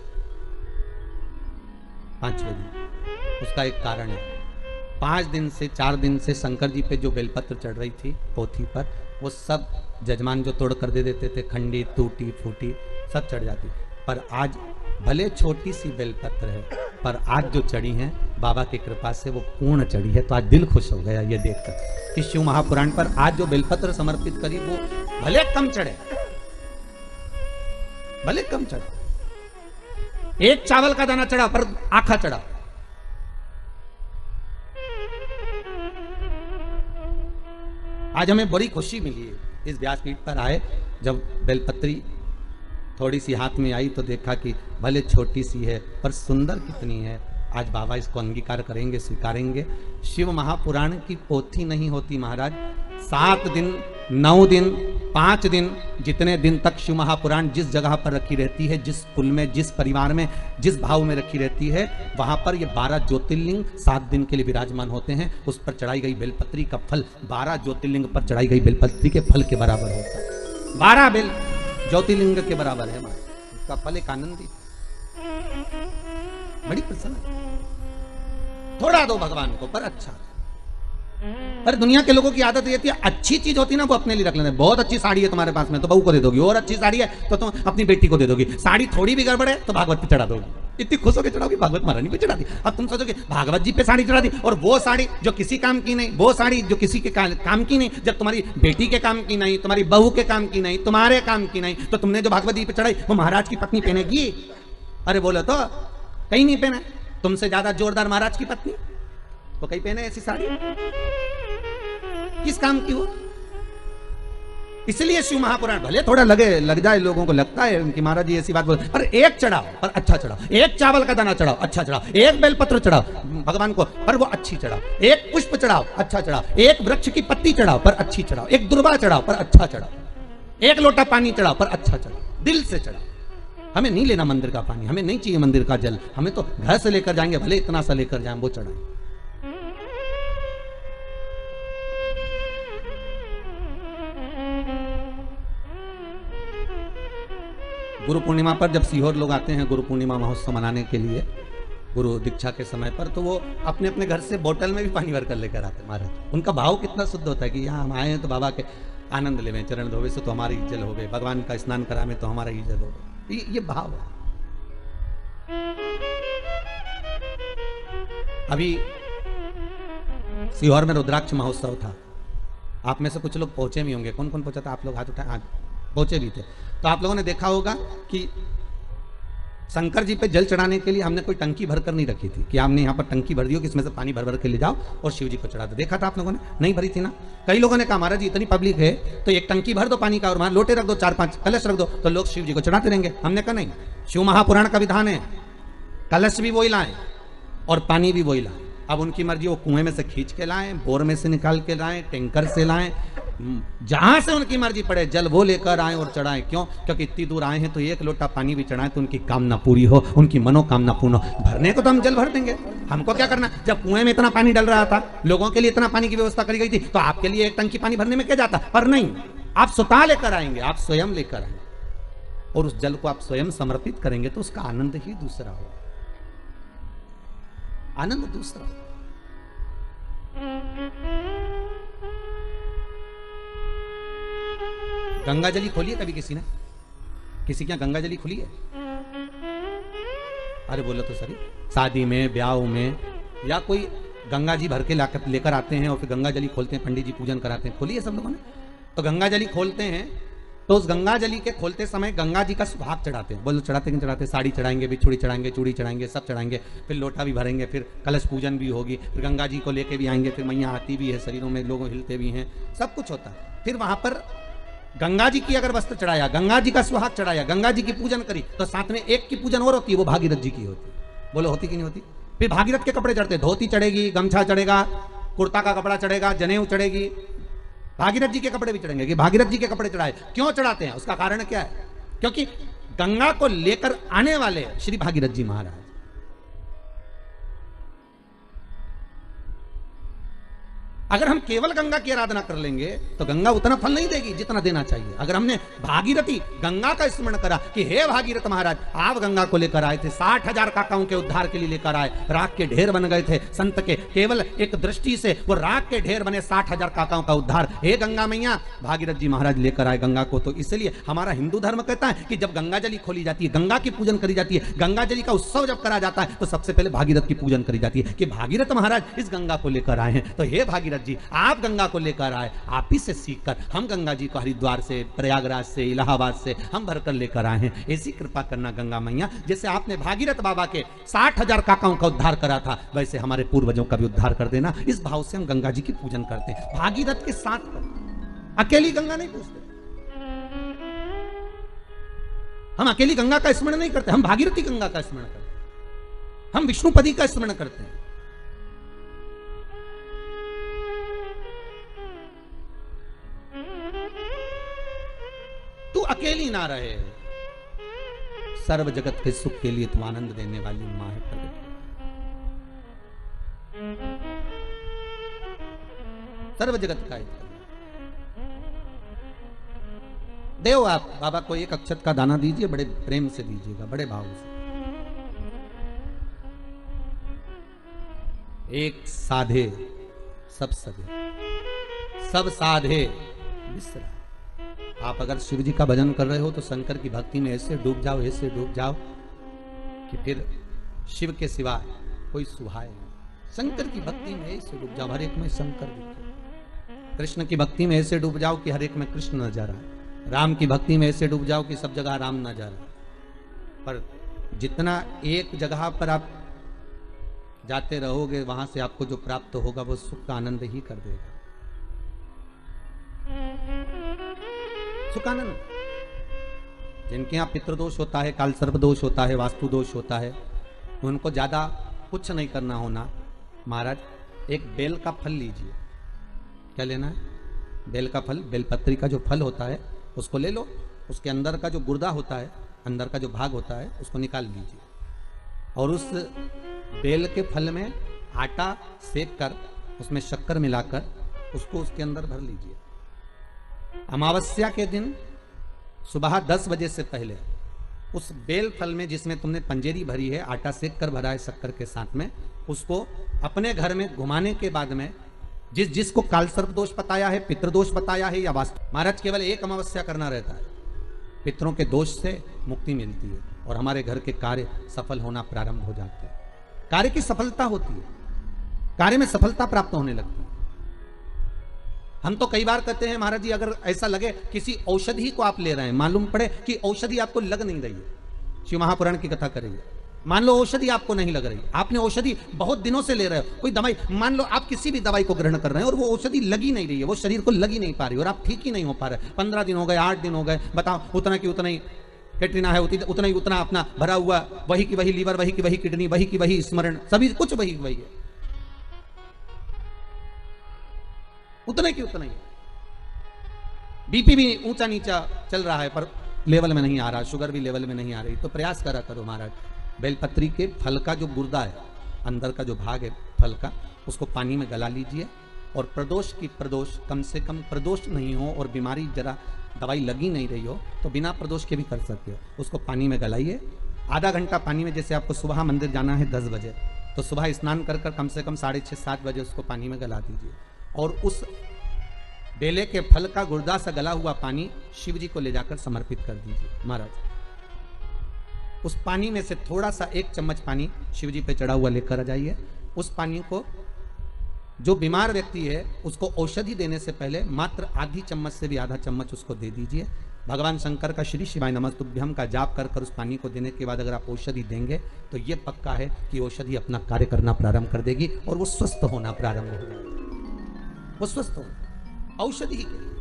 5वें दिन उसका एक कारण है। 5 दिन से 4 दिन से शंकर जी पे जो बेलपत्र चढ़ रही थी पोथी पर, वो सब जजमान जो तोड़ कर दे देते थे, खंडी टूटी फूटी सब चढ़ जाती। पर आज भले छोटी सी बेलपत्र है, पर आज जो चढ़ी है बाबा की कृपा से वो पूर्ण चढ़ी है। तो आज दिल खुश हो गया ये देखकर कि शिव महापुराण पर आज जो बेलपत्र समर्पित करी वो भले कम चढ़े, भले कम चढ़े। एक चावल का दाना चढ़ा पर आखा चढ़ा। आज हमें बड़ी खुशी मिली है इस व्यासपीठ पर आए, जब बेलपत्री थोड़ी सी हाथ में आई तो देखा कि भले छोटी सी है पर सुंदर कितनी है। आज बाबा इसको अंगीकार करेंगे, स्वीकारेंगे। शिव महापुराण की पोथी नहीं होती महाराज। 7 दिन, 9 दिन, 5 दिन, जितने दिन तक शिव महापुराण जिस जगह पर रखी रहती है, जिस कुल में, जिस परिवार में, जिस भाव में रखी रहती है, वहां पर ये 12 ज्योतिर्लिंग 7 दिन के लिए विराजमान होते हैं। उस पर चढ़ाई गई बेलपत्री का फल 12 ज्योतिर्लिंग पर चढ़ाई गई बेलपत्री के फल के बराबर होता है। 12 बेल ज्योतिर्लिंग के बराबर है। उसका फल एक आनंदी, बड़ी प्रसन्न। थोड़ा दो भगवान को, पर अच्छा। पर दुनिया के लोगों की आदत ये थी, अच्छी चीज होती ना वो अपने लिए रख लेते। बहुत अच्छी साड़ी है तुम्हारे पास में तो बहू को दे दोगी, और अच्छी साड़ी है तो तुम अपनी बेटी को दे दोगी। साड़ी थोड़ी भी गड़बड़ है तो भागवत पे चढ़ा दोगी। इतनी खुश होकर चढ़ाओगी, भागवत महारानी पे चढ़ा दी। अब तुम सोचोगे भागवत जी पे साड़ी चढ़ा दी, और वो साड़ी जो किसी काम की नहीं, वो साड़ी जो किसी के काम की नहीं, जब तुम्हारी बेटी के काम की नहीं, तुम्हारी बहू के काम की नहीं, तुम्हारे काम की नहीं, तो तुमने जो भागवत जी पे चढ़ाई वो महाराज की पत्नी पहनेगी? अरे बोलो तो कहीं नहीं पहना। तुमसे ज्यादा जोरदार महाराज की पत्नी तो कहीं पहने ऐसी साड़ी? किस काम की हो? इसलिए शिव महापुराण भले थोड़ा लग जाए, लोगों को लगता है कि महाराज जी ऐसी बात बोल, पर एक चढ़ाओ पर अच्छा चढ़ाओ। एक चावल का दाना चढ़ाओ, अच्छा चढ़ाओ। एक बेलपत्र चढ़ाओ भगवान को, पर वो अच्छी चढ़ाओ। एक पुष्प चढ़ाओ, अच्छा चढ़ाओ। एक वृक्ष की पत्ती चढ़ाओ, पर अच्छी चढ़ाओ। एक दुर्वा चढ़ाओ, पर अच्छा चढ़ाओ। एक लोटा पानी चढ़ाओ, पर अच्छा चढ़ाओ। दिल से चढ़ाओ। हमें नहीं लेना मंदिर का पानी, हमें नहीं चाहिए मंदिर का जल, हमें तो घर से लेकर जाएंगे, भले इतना सा लेकर जाएं, वो चढ़ाएं। गुरु पूर्णिमा पर जब सीहोर लोग आते हैं गुरु पूर्णिमा महोत्सव मनाने के लिए, गुरु दीक्षा के समय पर, तो वो अपने अपने घर से बोतल में भी पानी भर कर लेकर आते हैं महाराज। उनका भाव कितना शुद्ध होता है कि यहाँ हम आए हैं तो बाबा के आनंद लेवे, चरण धोवे से तो हमारी जल हो गए, भगवान का स्नान करावे तो हमारा ही जल हो गए। ये भाव है। अभी सीहोर में रुद्राक्ष महोत्सव था। आप में से कुछ लोग पहुंचे भी होंगे। कौन कौन पहुंचा था? आप लोग हाथ उठाए। पहुंचे भी थे तो आप लोगों ने देखा होगा कि शंकर जी पे जल चढ़ाने के लिए हमने कोई टंकी भरकर नहीं रखी थी कि हमने यहाँ पर टंकी भर दी हो कि इसमें से पानी भर भर के ले जाओ और शिव जी को चढ़ा दो। देखा था आप लोगों ने? नहीं भरी थी ना। कई लोगों ने कहा महाराज जी इतनी पब्लिक है तो एक टंकी भर दो पानी का और वहां लोटे रख दो, 4-5 कलश रख दो, तो लोग शिव जी को चढ़ाते रहेंगे। हमने कहा नहीं, शिव महापुराण का विधान है कलश भी वही लाएं और पानी भी वही लाएं। अब उनकी मर्जी, वो कुएं में से खींच के लाएं, बोर में से निकाल के लाएं, टैंकर से लाएं, जहां से उनकी मर्जी पड़े जल वो लेकर आए और चढ़ाएं। क्यों? क्योंकि इतनी दूर आए हैं तो एक लोटा पानी भी चढ़ाएं तो उनकी कामना पूरी हो, उनकी मनोकामना पूर्ण हो। भरने को तो हम जल भर देंगे, हमको क्या करना? जब कुएं में इतना पानी डल रहा था, लोगों के लिए इतना पानी की व्यवस्था करी गई थी, तो आपके लिए एक टंकी पानी भरने में क्या जाता? पर नहीं, आप स्वतः लेकर आएंगे, आप स्वयं लेकर आएंगे और उस जल को आप स्वयं समर्पित करेंगे तो उसका आनंद ही दूसरा हो, आनंद दूसरा। गंगा जली खोली है कभी किसी ने? किसी के यहाँ गंगा जली खुली है? अरे बोलो तो सही। शादी में, ब्याह में, या कोई गंगा जी भर के लेकर आते हैं और फिर गंगा जली खोलते हैं, पंडित जी पूजन कराते हैं। खोली है सब लोगों ने? तो गंगा जली खोलते हैं तो उस गंगा जली के खोलते समय गंगा जी का सुहाग चढ़ाते हैं। बोलो चढ़ाते कि चढ़ाते? साड़ी चढ़ाएंगे, बिछुड़ी चढ़ाएंगे, चूड़ी चढ़ाएंगे, सब चढ़ाएंगे, फिर लोटा भी भरेंगे, फिर कलश पूजन भी होगी, फिर गंगा जी को लेके भी आएंगे, फिर मैया आती भी है, शरीरों में लोग हिलते भी हैं, सब कुछ होता है। फिर वहां पर गंगा जी की अगर वस्त्र चढ़ाया, गंगा जी का सुहाग चढ़ाया, गंगा जी की पूजन करी, तो साथ में एक की पूजन और होती है, वो भागीरथ जी की होती है। बोलो होती कि नहीं होती? फिर भागीरथ के कपड़े चढ़ते, धोती चढ़ेगी, गमछा चढ़ेगा, कुर्ता का कपड़ा चढ़ेगा, जनेऊ चढ़ेगी, भागीरथ जी के कपड़े भी चढ़ेंगे। कि भागीरथ जी के कपड़े चढ़ाए, क्यों चढ़ाते हैं? उसका कारण क्या है? क्योंकि गंगा को लेकर आने वाले श्री भागीरथ जी महाराज। अगर हम केवल गंगा की आराधना कर लेंगे तो गंगा उतना फल नहीं देगी जितना देना चाहिए। अगर हमने भागीरथी गंगा का स्मरण करा कि हे भागीरथ महाराज, आप गंगा को लेकर आए थे, 60,000 काकाओं के उद्धार के लिए लेकर आए, राख के ढेर बन गए थे संत के, केवल एक दृष्टि से वो राख के ढेर बने 60,000 काकाओं का उद्धार, हे गंगा मैया भागीरथ जी महाराज लेकर आए गंगा को। तो इसलिए हमारा हिंदू धर्म कहता है कि जब गंगा जली खोली जाती है, गंगा की पूजन करी जाती है, गंगा जली का उत्सव जब करा जाता है, तो सबसे पहले भागीरथ की पूजन करी जाती है कि भागीरथ महाराज इस गंगा को लेकर आए हैं। तो हे भागीरथ जी, आप गंगा को लेकर आए, आप ही से सीखकर हम गंगा जी को हरिद्वार से, प्रयागराज से, इलाहाबाद से हम भरकर लेकर आए हैं। ऐसी कृपा करना गंगा मैया, जैसे आपने भागीरथ बाबा के 60,000 काकाओं का उद्धार करा था, वैसे हमारे पूर्वजों का भी उद्धार कर देना। इस भाव से हम गंगा जी की पूजन करते हैं, भागीरथ के साथ करते। अकेली गंगा नहीं पूजते, हम अकेली गंगा का स्मरण नहीं करते, हम भागीरथी गंगा का स्मरण करते हैं, हम विष्णुपदी का स्मरण करते हैं। तू अकेली ना रहे, सर्व जगत के सुख के लिए तू आनंद देने वाली मां है प्रगट। सर्व जगत का देव। आप बाबा को एक अक्षत का दाना दीजिए, बड़े प्रेम से दीजिएगा, बड़े भाव से। एक साधे सब सधे, सब साधे विसरा। आप अगर शिव जी का भजन कर रहे हो तो शंकर की भक्ति में ऐसे डूब जाओ, ऐसे डूब जाओ कि फिर शिव के सिवा कोई सुहाए नहीं। शंकर की भक्ति में ऐसे डूब जाओ, हर एक में शंकर दिखे। कृष्ण की भक्ति में ऐसे डूब जाओ कि हर एक में कृष्ण नजर आए। राम की भक्ति में ऐसे डूब जाओ कि सब जगह राम नजर आए। पर जितना एक जगह पर आप जाते रहोगे, वहां से आपको जो प्राप्त होगा वो सुख का आनंद ही कर देगा। सुखानंद। जिनके यहाँ पितृदोष होता है, काल सर्प दोष होता है, वास्तु दोष होता है, उनको ज्यादा कुछ नहीं करना होना। महाराज एक बेल का फल लीजिए। क्या लेना है? बेल का फल, बेलपत्री का जो फल होता है उसको ले लो। उसके अंदर का जो गुर्दा होता है, अंदर का जो भाग होता है, उसको निकाल लीजिए और उस बेल के फल में आटा सेक कर उसमें शक्कर मिलाकर उसको उसके अंदर भर लीजिए। अमावस्या के दिन सुबह 10 बजे से पहले उस बेल फल में, जिसमें तुमने पंजेरी भरी है, आटा सेक कर भरा है शक्कर के साथ में, उसको अपने घर में घुमाने के बाद में जिसको काल सर्प दोष बताया है, पितृदोष बताया है या वास्तु, महाराज केवल एक अमावस्या करना रहता है, पितरों के दोष से मुक्ति मिलती है और हमारे घर के कार्य सफल होना प्रारंभ हो जाते हैं। कार्य की सफलता होती है, कार्य में सफलता प्राप्त होने लगती है। हम तो कई बार कहते हैं महाराज जी, अगर ऐसा लगे किसी औषधि को आप ले रहे हैं, मालूम पड़े कि औषधि आपको लग नहीं रही है, शिव महापुराण की कथा करेंगे, मान लो औषधि आपको नहीं लग रही, आपने औषधि बहुत दिनों से ले रहे हो, कोई दवाई, मान लो आप किसी भी दवाई को ग्रहण कर रहे हैं और वो औषधि लगी नहीं रही है, वो शरीर को लगी नहीं पा रही और आप ठीक ही नहीं हो पा रहे, 15 दिन हो गए, 8 दिन हो गए, बताओ, उतना की उतना ही कैटरीना है, उतना ही उतना अपना भरा हुआ, वही की वही लीवर, वही की वही किडनी, वही की वही स्मरण, सभी कुछ वही वही है, उतने की उतना ही। बीपी भी ऊंचा नीचा चल रहा है पर लेवल में नहीं आ रहा, शुगर भी लेवल में नहीं आ रही, तो प्रयास करा करो महाराज, बेलपत्री के फल का जो गुर्दा है, अंदर का जो भाग है फल का, उसको पानी में गला लीजिए और प्रदोष की प्रदोष, कम से कम प्रदोष नहीं हो और बीमारी जरा दवाई लगी नहीं रही हो तो बिना प्रदोष के भी कर सकते हो, उसको पानी में गलाइए, आधा घंटा पानी में, जैसे आपको सुबह मंदिर जाना है 10 बजे, तो सुबह स्नान कर कर कम से कम 6:30-7 बजे उसको पानी में गला दीजिए और उस बेले के फल का गुर्दा से गला हुआ पानी शिव जी को ले जाकर समर्पित कर दीजिए। महाराज उस पानी में से थोड़ा सा 1 चम्मच पानी शिव जी पे चढ़ा हुआ लेकर आ जाइए। उस पानी को जो बीमार व्यक्ति है उसको औषधि देने से पहले मात्र आधी चम्मच से भी आधा चम्मच उसको दे दीजिए। भगवान शंकर का श्री शिवाय नमस्तुभ्यम का जाप कर कर उस पानी को देने के बाद अगर आप औषधि देंगे तो ये पक्का है कि औषधि अपना कार्य करना प्रारंभ कर देगी और वो स्वस्थ होना प्रारंभ हो जाएगी। वो स्वस्थ हो औषधि के लिए।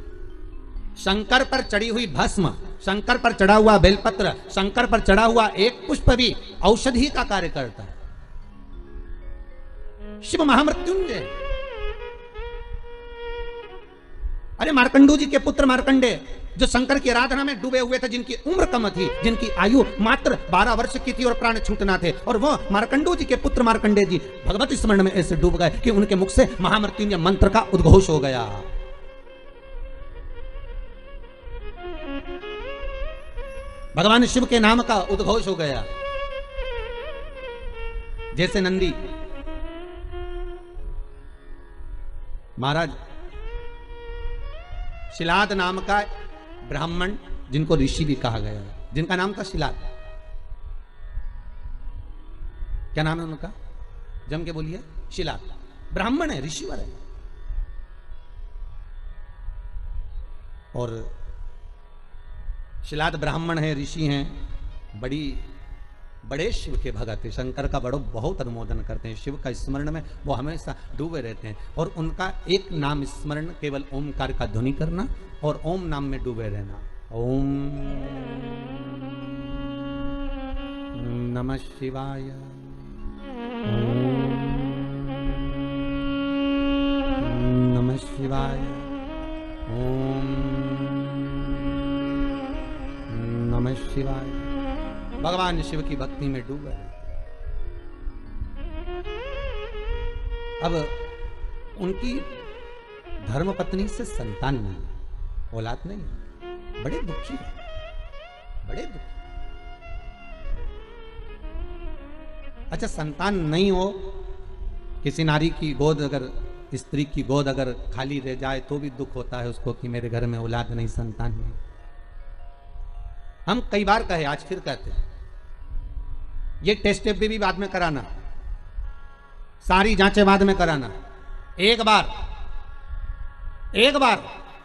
शंकर पर चढ़ी हुई भस्म, शंकर पर चढ़ा हुआ बेलपत्र, शंकर पर चढ़ा हुआ एक पुष्प भी औषधि का कार्य करता है। शिव महामृत्युंजय। अरे मार्कंडू जी के पुत्र मार्कंडे जो शंकर की आराधना में डूबे हुए थे, जिनकी उम्र कम थी, जिनकी आयु मात्र 12 वर्ष की थी और प्राण छूटना थे, और वो मार्कंडू जी के पुत्र मार्कंडे जी भगवत स्मरण में ऐसे डूब गए कि उनके मुख से महामृत्युंजय मंत्र का उद्घोष हो गया। भगवान शिव के नाम का उद्घोष हो गया। जैसे नंदी महाराज शिलाद नाम का ब्राह्मण, जिनको ऋषि भी कहा गया है, जिनका नाम था शिलाद। क्या नाम है उनका? जम के बोलिए। शिलाद ब्राह्मण है, ऋषिवर है। और शिलाद ब्राह्मण है, ऋषि हैं, बड़े शिव के भगत है, शंकर का बहुत अनुमोदन करते हैं, शिव का स्मरण में वो हमेशा डूबे रहते हैं। और उनका एक नाम स्मरण, केवल ओमकार का ध्वनि करना और ओम नाम में डूबे रहना। ओम नमः शिवाय, ओम नमः शिवाय, ओम नमः शिवाय। भगवान शिव की भक्ति में डूबे। अब उनकी धर्मपत्नी से संतान नहीं, औलाद नहीं, बड़े दुखी है, बड़े दुखी। अच्छा, संतान नहीं हो, किसी नारी की गोद अगर, स्त्री की गोद अगर खाली रह जाए तो भी दुख होता है उसको कि मेरे घर में औलाद नहीं, संतान नहीं। हम कई बार कहे, आज फिर कहते हैं, ये टेस्ट भी बाद में कराना, सारी जांचें बाद में कराना। एक बार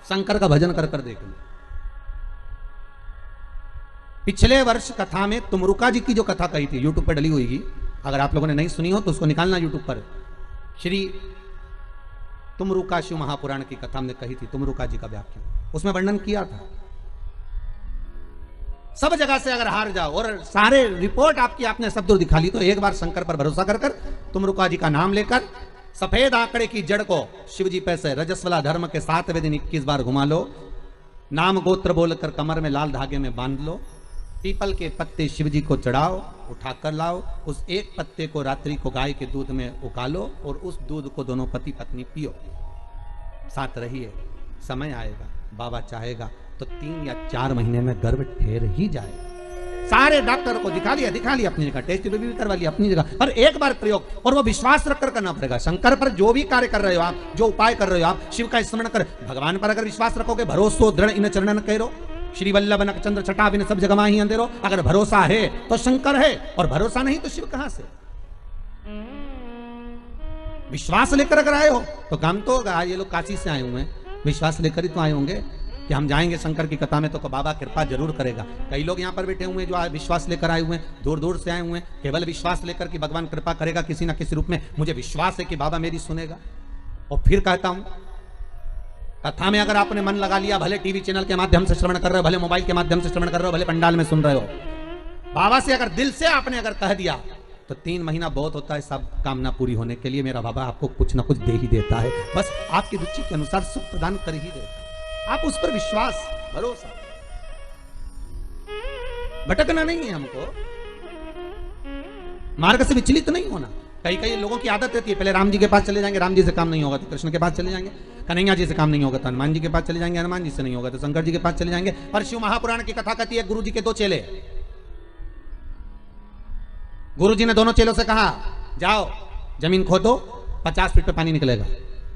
शंकर का भजन कर कर देखना। पिछले वर्ष कथा में तुमरुका जी की जो कथा कही थी, यूट्यूब पर डली हुई, अगर आप लोगों ने नहीं सुनी हो तो उसको निकालना यूट्यूब पर। श्री तुमरुका शिव महापुराण की कथा हमने कही थी, तुमरुका जी का व्याख्यान, उसमें वर्णन किया था। सब जगह से अगर हार जाओ और सारे रिपोर्ट आपकी आपने सब दूर दिखा ली, तो एक बार शंकर पर भरोसा कर कर तुमरुका जी का नाम लेकर सफेद आंकड़े की जड़ को शिवजी पैसे रजस्वला धर्म के 7वें दिन 21 बार घुमा लो। नाम गोत्र बोलकर कमर में लाल धागे में बांध लो। पीपल के पत्ते शिवजी को चढ़ाओ, उठाकर लाओ। उस एक पत्ते को रात्रि को गाय के दूध में उकालो और उस दूध को दोनों पति पत्नी पियो। साथ रहिए, समय आएगा, बाबा चाहेगा तो 3 या 4 महीने में गर्भ ठहर ही जाएगा। सारे डॉक्टर को दिखा लिया अपनी जगह, टेस्ट भी करवा लिया अपनी जगह, पर एक बार प्रयोग, और वो विश्वास रखकर करना पड़ेगा। शंकर पर जो भी कार्य कर रहे हो आप, जो उपाय कर रहे हो आप, शिव का स्मरण कर, भगवान पर अगर विश्वास रखोगे, भरोसो दृढ़ इन चरणन करो, श्री वल्लभ नक चंद्र छटा बिन सब जगह ही अंधेरो। अगर भरोसा है तो शंकर है, और भरोसा नहीं तो शिव कहां से? विश्वास लेकर अगर आए हो तो काम तो होगा। ये लोग काशी से आए हुए हैं, विश्वास लेकर ही तो आए होंगे कि हम जाएंगे शंकर की कथा में तो बाबा कृपा जरूर करेगा। कई लोग यहाँ पर बैठे हुए हैं जो विश्वास लेकर आए हुए हैं, दूर दूर से आए हुए हैं, केवल विश्वास लेकर कि भगवान कृपा करेगा किसी ना किसी रूप में, मुझे विश्वास है कि बाबा मेरी सुनेगा। और फिर कहता हूं, कथा में अगर आपने मन लगा लिया, भले टीवी चैनल के माध्यम से श्रवण कर रहे हो, भले मोबाइल के माध्यम से श्रवण कर रहे हो, भले पंडाल में सुन रहे हो, बाबा से अगर दिल से आपने अगर कह दिया तो 3 महीना बहुत होता है सब कामना पूरी होने के लिए। मेरा बाबा आपको कुछ ना कुछ दे ही देता है, बस आपकी रुचि के अनुसार सुख प्रदान कर ही देता है। आप उस पर विश्वास, भरोसा, भटकना नहीं है हमको, मार्ग से विचलित नहीं होना। कई लोगों की आदत रहती है, पहले राम जी के पास चले जाएंगे, राम जी से काम नहीं होगा तो कृष्ण के पास चले जाएंगे, कन्हैया जी से काम नहीं होगा तो हनुमान जी के पास चले जाएंगे, हनुमान जी से नहीं होगा तो शंकर जी के पास चले जाएंगे। पर शिव महापुराण की कथा कहती है, गुरु जी के 2 चेले, गुरु जी ने दोनों चेलों से कहा, जाओ जमीन खोदो, 50 फीट पे पानी निकलेगा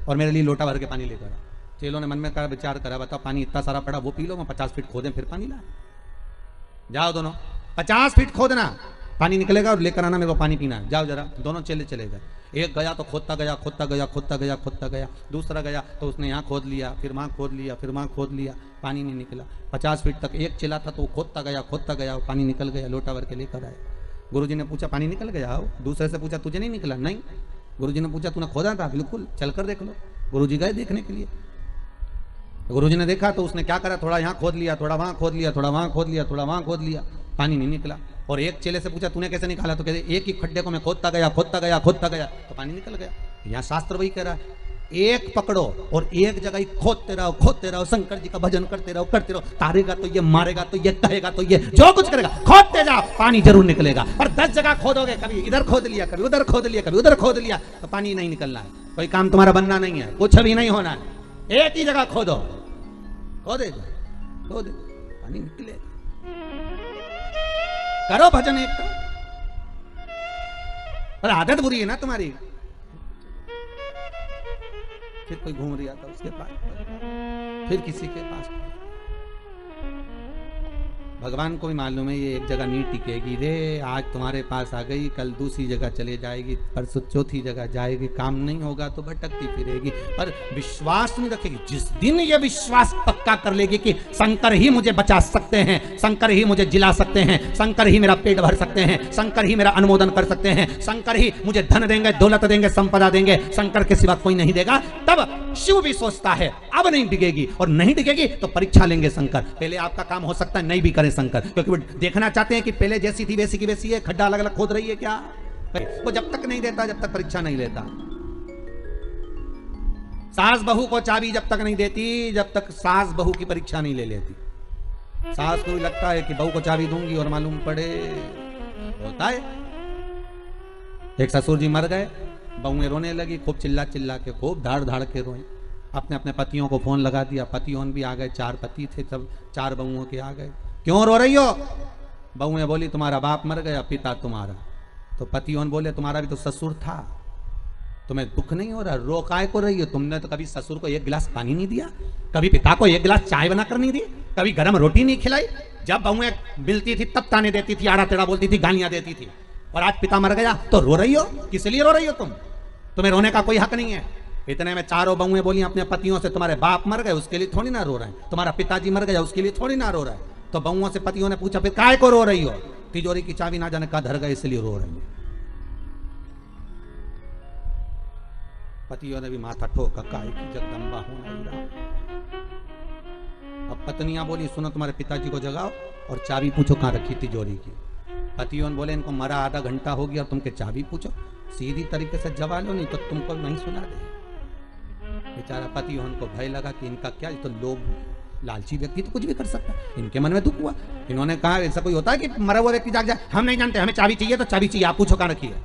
और मेरे लिए लोटा भर के पानी लेकर आओ। चेलों ने मन में कहा, विचार करा, बताओ पानी इतना सारा पड़ा, वो पी लो, मैं 50 फीट खोदें फिर पानी लाए। जाओ दोनों, 50 फीट खोदना, पानी निकलेगा और लेकर आना, मेरे को पानी पीना है, जाओ जरा। दोनों चेले चले गए। एक गया तो खोदता गया, दूसरा गया तो उसने यहाँ खोद लिया, फिर वहाँ खोद लिया, फिर वहाँ खोद लिया, पानी नहीं निकला। 50 फीट तक एक चेला था तो वो खोदता गया, पानी निकल गया, लोटा भर के लेकर आए। गुरुजी ने पूछा, पानी निकल गया? हो। दूसरे से पूछा, तुझे नहीं निकला? नहीं। गुरुजी ने पूछा, तूने खोदा था? बिल्कुल, चलकर देख लो। गुरुजी गए देखने के लिए। गुरुजी ने देखा तो उसने क्या करा, थोड़ा यहाँ खोद लिया, थोड़ा वहां खोद लिया, थोड़ा वहां खोद लिया, थोड़ा वहां खोद लिया, पानी नहीं निकला। और एक चेले से पूछा तूने कैसे निकाला, तो कहते एक ही खड्डे को मैं खोदता गया खोदता गया खोदता गया तो पानी निकल गया। यहाँ शास्त्र वही कह रहा है, एक पकड़ो और एक जगह ही खोदते रहो, शंकर जी का भजन करते रहो, तारेगा तो ये, मारेगा तो ये, कहेगा तो ये, जो कुछ करेगा खोदते जाओ, पानी जरूर निकलेगा। और 10 जगह खोदोगे, कभी इधर खोद लिया, कभी उधर खोद लिया, कभी उधर खोद लिया, तो पानी नहीं निकलना है, कोई काम तुम्हारा बनना नहीं है, कुछ भी नहीं होना है। एक ही जगह खोदो, खोदे पानी निकलेगा। करो भजन एक का, पर आदत बुरी है ना तुम्हारी। फिर कोई घूम रहा था उसके पास, फिर किसी के पास। भगवान को भी मालूम है ये एक जगह नहीं टिकेगी रे, आज तुम्हारे पास आ गई, कल दूसरी जगह चले जाएगी, परसों चौथी जगह जाएगी, काम नहीं होगा तो भटकती फिरेगी, पर विश्वास नहीं रखेगी। जिस दिन ये विश्वास पक्का कर लेगी कि शंकर ही मुझे बचा सकते हैं, शंकर ही मुझे जिला सकते हैं, शंकर ही मेरा पेट भर सकते हैं, शंकर ही मेरा अनुमोदन कर सकते हैं, शंकर ही मुझे धन देंगे, दौलत देंगे, संपदा देंगे, शंकर के सिवा कोई नहीं देगा, तब शिव भी सोचता है अब नहीं टिकेगी, और नहीं टिकेगी तो परीक्षा लेंगे शंकर। पहले आपका काम हो सकता है नहीं भी करे शंकर, क्योंकि वो देखना चाहते हैं कि पहले जैसी थी वैसी की वैसी है, खड्डा अलग अलग खोद रही है क्या। वो जब तक नहीं देता, जब तक परीक्षा नहीं लेता। सास बहू को चाबी जब तक नहीं देती, जब तक सास बहू की परीक्षा नहीं ले लेती। सास को भी लगता है कि बहू को चाबी दूंगी और मालूम पड़े होता है। एक ससुर जी मर गए, बहुएं रोने लगी, खूब चिल्ला चिल्ला के, खूब धाड़ धाड़ के रोए। अपने अपने पतियों को फोन लगा दिया, पतियों भी आ गए, 4 पति थे, तब 4 बहुओं के आ गए। क्यों रो रही हो? बहुएं बोली तुम्हारा बाप मर गया, पिता तुम्हारा। तो पतियों बोले तुम्हारा भी तो ससुर था, तुम्हें दुख नहीं हो रहा, रो काय को रही हो? तुमने तो कभी ससुर को 1 गिलास पानी नहीं दिया, कभी पिता को 1 गिलास चाय बनाकर नहीं दी, कभी गर्म रोटी नहीं खिलाई। जब बहुएं मिलती थी तब ताने देती थी, आड़ा टेढ़ा बोलती थी, गालियां देती थी। और आज पिता मर गया तो रो रही हो? किस लिए रो रही हो तुम? तुम्हें रोने का कोई हक नहीं है। इतने में 4 बहुएं बोली अपने पतियों से, तुम्हारे बाप मर गए उसके लिए थोड़ी ना रो रहे हैं, तुम्हारा पिताजी मर गया उसके लिए थोड़ी ना रो रहा है। तो बहुओं से पतियों ने पूछा फिर काय को रो रही हो? तिजोरी की चाबी ना जाने का धर गए इसलिए रो रही है। पतियों ने भी माथा ठोका, काय की जगदम्बा हो नहीं रहा। अब पत्नियां बोली सुनो तुम्हारे पिताजी को जगाओ और चाबी पूछो कहां रखी तिजोरी की। पतियों ने बोले इनको मरा आधा घंटा हो गया और तुमके चाबी पूछो, सीधी तरीके से जवाब लो, नहीं तो तुमको नहीं सुना दे। बेचारा पतियों को भय लगा कि इनका क्या, तो लोभ लालची व्यक्ति तो कुछ भी कर सकता है। इनके मन में दुख हुआ, इन्होंने कहा ऐसा कोई होता है कि मरा हुआ व्यक्ति जाग जाए? हम नहीं जानते, हमें चाबी चाहिए तो चाबी चाहिए, आप पूछो कहां रखी है।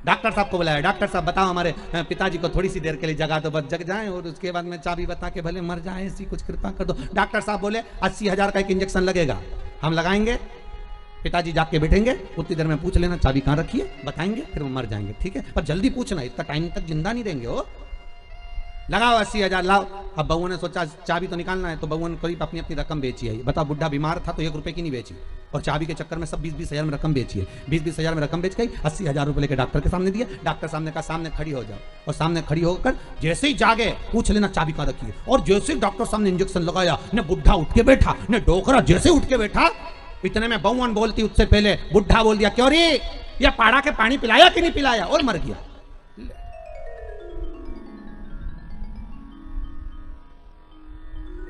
डॉक्टर साहब को बुलाया, डॉक्टर साहब बताओ हमारे पिताजी को थोड़ी सी देर के लिए जगा दो, बस जग जाएं और उसके बाद में चाबी बता के भले मर जाए, ऐसी कुछ कृपा कर दो। डॉक्टर साहब बोले 80,000 का एक इंजेक्शन लगेगा, हम लगाएंगे, पिताजी जाग के बैठेंगे, उतनी देर में पूछ लेना चाबी कहां रखी है, बताएंगे, फिर वो मर जाएंगे, ठीक है? पर जल्दी पूछना, इतना टाइम तक जिंदा नहीं रहेंगे वो। लगाओ 80,000 लाओ। अब बउआ ने सोचा चाबी तो निकालना है, तो बउआ ने करीब अपनी अपनी रकम बेची है। बता, बुढ़ा बीमार था तो 1 रुपए की नहीं बेची, और चाबी के चक्कर में सब 20-20 में रकम बेची है। 20-20 में रकम बेच गई, 80,000 रुपए लेकर डॉक्टर के सामने दिए। डॉक्टर सामने कहा सामने खड़ी हो जाओ, और सामने खड़ी होकर जैसे ही जागे पूछ लेना चाबी कहां रखी है। और जैसे ही डॉक्टर सामने इंजेक्शन लगाया, ने बुढ़ा उठ के बैठा, ने डोकरा जैसे उठ के बैठा, इतने में बउवन बोलती उससे पहले बुढ़ा बोल दिया क्यों रे, या पाड़ा के पानी पिलाया कि नहीं पिलाया, और मर गया।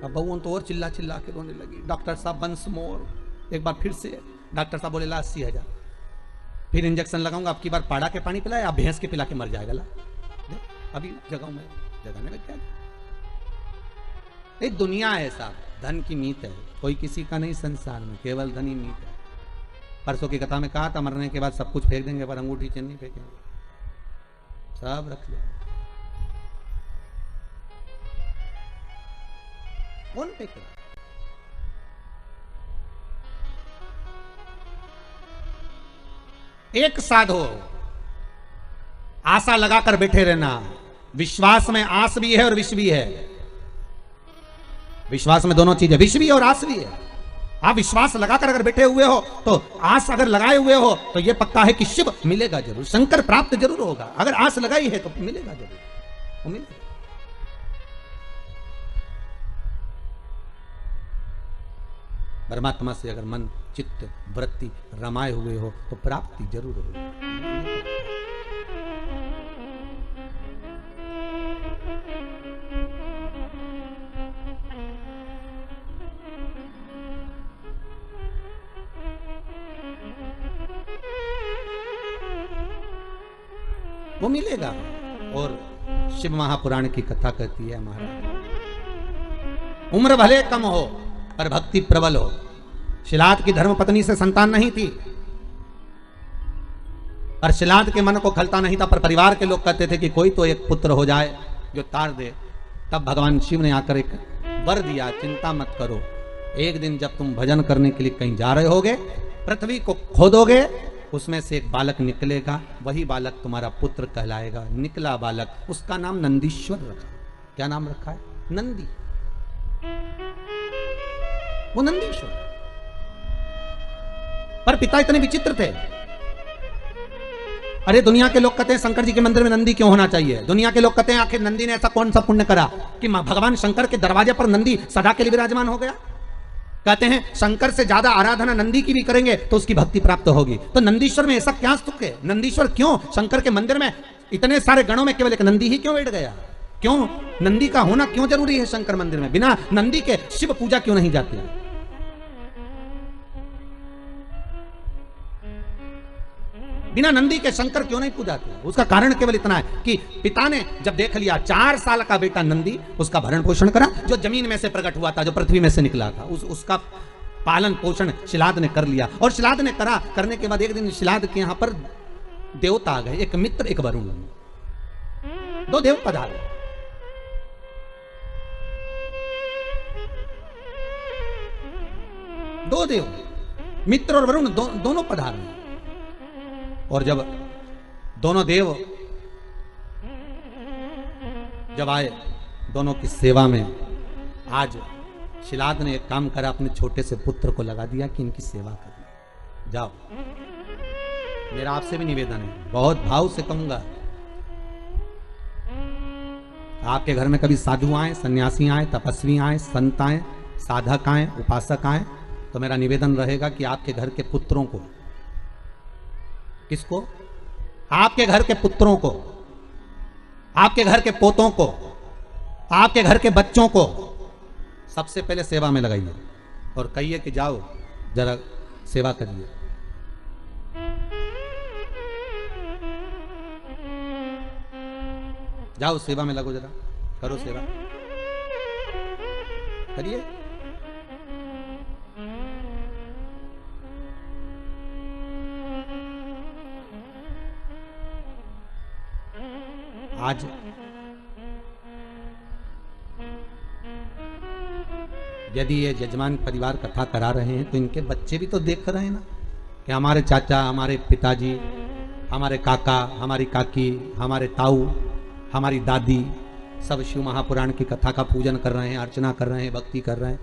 अब बउवन तो और चिल्ला चिल्ला के रोने लगी। डॉक्टर साहब वंस मोर, एक बार फिर से डॉक्टर साहब बोले ला 80,000, फिर इंजेक्शन लगाऊंगा, अब की बार पाड़ा के पानी पिलाया, अब भैंस के पिला के मर जाएगा। ला अभी जगाऊं मैं, जगाने में क्या, एक दुनिया है साहब, धन की मीत है, कोई किसी का नहीं संसार में, केवल धन ही मीत है। परसों की कथा में कहा था मरने के बाद सब कुछ फेंक देंगे पर अंगूठी चिन्ह नहीं फेंकेंगे, सब रख लो। कौन फेंक रहा? एक साधो, आशा लगाकर बैठे रहना। विश्वास में आस भी है और विष भी है। विश्वास में दोनों चीजें, विष भी है और आस भी है। आप विश्वास लगाकर अगर बैठे हुए हो, तो आस अगर लगाए हुए हो, तो यह पक्का है कि शिव मिलेगा जरूर, शंकर प्राप्त जरूर होगा। अगर आस लगाई है तो मिलेगा जरूर, वो मिलेगा। परमात्मा से अगर मन चित्त वृत्ति रमाए हुए हो तो प्राप्ति जरूर होगी। वो मिलेगा। और शिव महापुराण की कथा कहती है महाराज, उम्र भले कम हो पर भक्ति प्रबल हो। शिलाद की धर्म पत्नी से संतान नहीं थी और शिलाद के मन को खलता नहीं था, पर परिवार के लोग कहते थे कि कोई तो एक पुत्र हो जाए जो तार दे। तब भगवान शिव ने आकर एक वर दिया, चिंता मत करो, एक दिन जब तुम भजन करने के लिए कहीं जा रहे होगे, पृथ्वी को खोदोगे, उसमें से एक बालक निकलेगा, वही बालक तुम्हारा पुत्र कहलाएगा। निकला बालक, उसका नाम नंदीश्वर रखा। क्या नाम रखा है? नंदी। वो नंदीश्वर। पर पिता इतने विचित्र थे। अरे दुनिया के लोग कहते हैं शंकर जी के मंदिर में नंदी क्यों होना चाहिए? दुनिया के लोग कहते हैं आखिर नंदी ने ऐसा कौन सा पुण्य करा कि भगवान शंकर के दरवाजे पर नंदी सदा के लिए विराजमान हो गया? कहते हैं शंकर से ज्यादा आराधना नंदी की भी करेंगे तो उसकी भक्ति प्राप्त होगी। तो नंदीश्वर में ऐसा क्या सुख है? नंदीश्वर क्यों शंकर के मंदिर में इतने सारे गणों में केवल एक नंदी ही क्यों बैठ गया? क्यों नंदी का होना क्यों जरूरी है शंकर मंदिर में? बिना नंदी के शिव पूजा क्यों नहीं जाती है? बिना नंदी के शंकर क्यों नहीं पूजाते? उसका कारण केवल इतना है कि पिता ने जब देख लिया 4 साल का बेटा नंदी, उसका भरण पोषण करा, जो जमीन में से प्रकट हुआ था, जो पृथ्वी में से निकला था, उसका पालन पोषण शिलाद ने कर लिया। और शिलाद ने करने के बाद एक दिन शिलाद के यहां पर देवता आ गए, एक मित्र एक वरुण, 2 देव पधारे। दो देव, मित्र और वरुण दोनों पधारे। और जब दोनों देव जब आए दोनों की सेवा में, आज शिलाद ने एक काम करा, अपने छोटे से पुत्र को लगा दिया कि इनकी सेवा करनी। जाओ, मेरा आपसे भी निवेदन है, बहुत भाव से कहूंगा, आपके घर में कभी साधु आए, सन्यासी आए, तपस्वी आए, संत आए, साधक आए, उपासक आए, तो मेरा निवेदन रहेगा कि आपके घर के पुत्रों को, किसको? आपके घर के पुत्रों को, आपके घर के पोतों को, आपके घर के बच्चों को सबसे पहले सेवा में लगाइए और कहिए कि जाओ जरा सेवा करिए। जाओ सेवा में लगो, जरा करो सेवा, करिए। आज यदि ये जजमान परिवार कथा करा रहे हैं तो इनके बच्चे भी तो देख रहे हैं ना कि हमारे चाचा, हमारे पिताजी, हमारे काका, हमारी काकी, हमारे ताऊ, हमारी दादी सब शिव महापुराण की कथा का पूजन कर रहे हैं, अर्चना कर रहे हैं, भक्ति कर रहे हैं,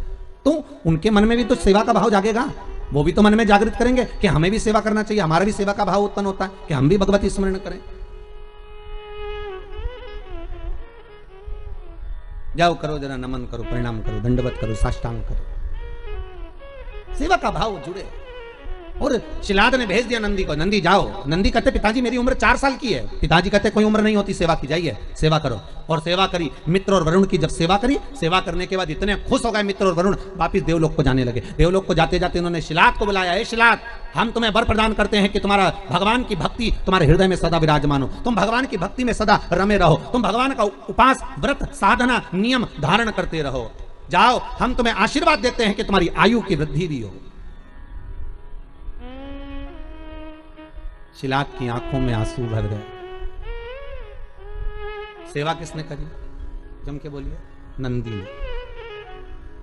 तो उनके मन में भी तो सेवा का भाव जागेगा। वो भी तो मन में जागृत करेंगे कि हमें भी सेवा करना चाहिए, हमारा भी सेवा का भाव उत्पन्न होता है कि हम भी भगवती स्मरण करें। जाओ करो, जरा नमन करो, प्रणाम करो, दंडवत करो, साष्टांग करो, सेवा का भाव जुड़े। और शिलाद ने भेज दिया नंदी को, नंदी जाओ। नंदी कहते पिताजी मेरी उम्र 4 साल की है। पिताजी कहते कोई उम्र नहीं होती सेवा की, जाइए सेवा करो। और सेवा करी, मित्र और वरुण की जब सेवा करी, सेवा करने के बाद इतने खुश हो गए मित्र और वरुण, वापिस देवलोक को जाने लगे। देवलोक को जाते जाते उन्होंने शिलाद को बुलाया, ए शिलाद, हम तुम्हें वर प्रदान करते हैं कि तुम्हारा भगवान की भक्ति तुम्हारे हृदय में सदा विराजमान हो, तुम भगवान की भक्ति में सदा रमे रहो, तुम भगवान का उपास, व्रत, साधना, नियम धारण करते रहो। जाओ, हम तुम्हें आशीर्वाद देते हैं कि तुम्हारी आयु की वृद्धि भी हो। शिलाद की आंखों में आंसू भर गए। सेवा किसने करी? जम के बोलिए, नंदी ने।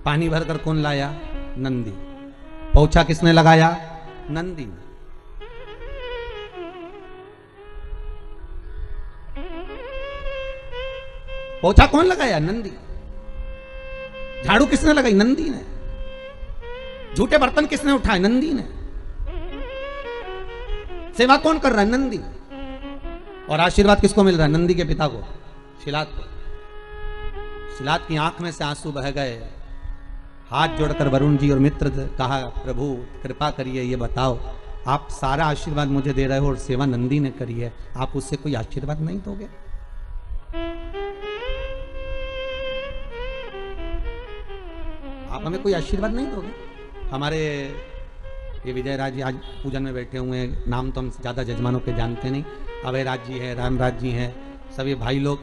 पानी भरकर कौन लाया? नंदी। पोछा किसने लगाया? नंदी ने। पोछा कौन लगाया? नंदी। झाड़ू किसने लगाई? नंदी ने। झूठे बर्तन किसने उठाए? नंदी ने। सेवा कौन कर रहा है? नंदी। और आशीर्वाद किसको मिल रहा है? नंदी के पिता को, शिलाद को। शिलाद की आंख में से आंसू बह गए। हाथ जोड़कर वरुण जी और मित्र कहा, प्रभु कृपा करिए, ये बताओ, आप सारा आशीर्वाद मुझे दे रहे हो और सेवा नंदी ने करी है, आप उससे कोई आशीर्वाद नहीं दोगे? आप हमें कोई आशीर्वाद नहीं दोगे? हमारे ये विजय राज जी आज पूजन में बैठे हुए हैं, नाम तो हम ज्यादा जजमानों के जानते नहीं। अभयराज जी हैं, रामराज जी हैं, सभी भाई लोग।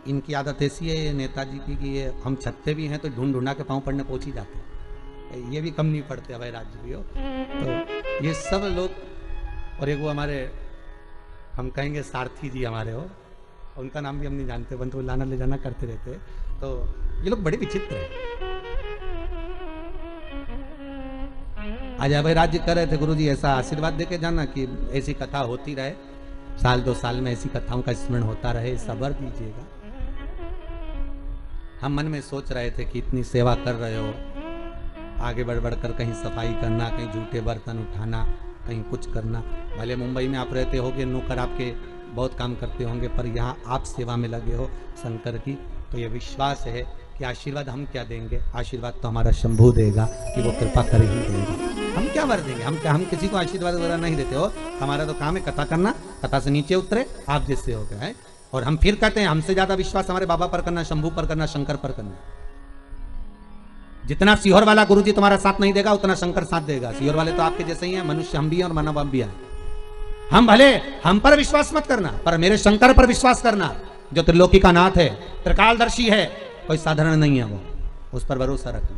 इनकी आदत ऐसी है नेताजी की कि ये हम छत पे भी हैं तो ढूंढ ढूंढा के पाँव पड़ने पहुंच ही जाते हैं। ये भी कम नहीं पड़ते अभयराज जी भी हो। तो ये सब लोग, और एक वो हमारे हम कहेंगे सारथी जी हमारे हो, उनका नाम भी हम नहीं जानते, बंतु लाना ले जाना करते रहते। तो ये लोग बड़े विचित्र हैं। आज अभयराज जी कह रहे थे गुरु जी ऐसा आशीर्वाद देके जाना कि ऐसी कथा होती रहे, साल 2 साल में ऐसी कथाओं का स्मरण होता रहे, सबर दीजिएगा। हम मन में सोच रहे थे कि इतनी सेवा कर रहे हो, आगे बढ़ बढ़ कर कहीं सफाई करना, कहीं जूठे बर्तन उठाना, कहीं कुछ करना। भले मुंबई में आप रहते होगे, नौकर आपके बहुत काम करते होंगे, पर यहाँ आप सेवा में लगे हो शंकर की, तो ये विश्वास है कि आशीर्वाद हम क्या देंगे, आशीर्वाद तो हमारा शंभू देगा कि वो कृपा कर ही देगा। हम क्या वर देंगे, हम किसी को आशीर्वाद वगैरह नहीं देते हो। हमारा तो काम है कथा करना, कथा से नीचे उतरे आप जैसे हो गए। और हम फिर कहते हैं हमसे ज्यादा विश्वास हमारे बाबा पर करना, शंभू पर करना, शंकर पर करना। जितना सीहोर वाला गुरुजी तुम्हारा साथ नहीं देगा उतना शंकर साथ देगा। सीहोर वाले तो आपके जैसे ही हैं, मनुष्य हम भी हैं और मानव हम भी हैं। हम भले हम पर विश्वास मत करना, पर मेरे शंकर पर विश्वास करना, जो त्रिलोकी का नाथ है, त्रिकालदर्शी है, कोई साधारण नहीं है वो, उस पर भरोसा रखना।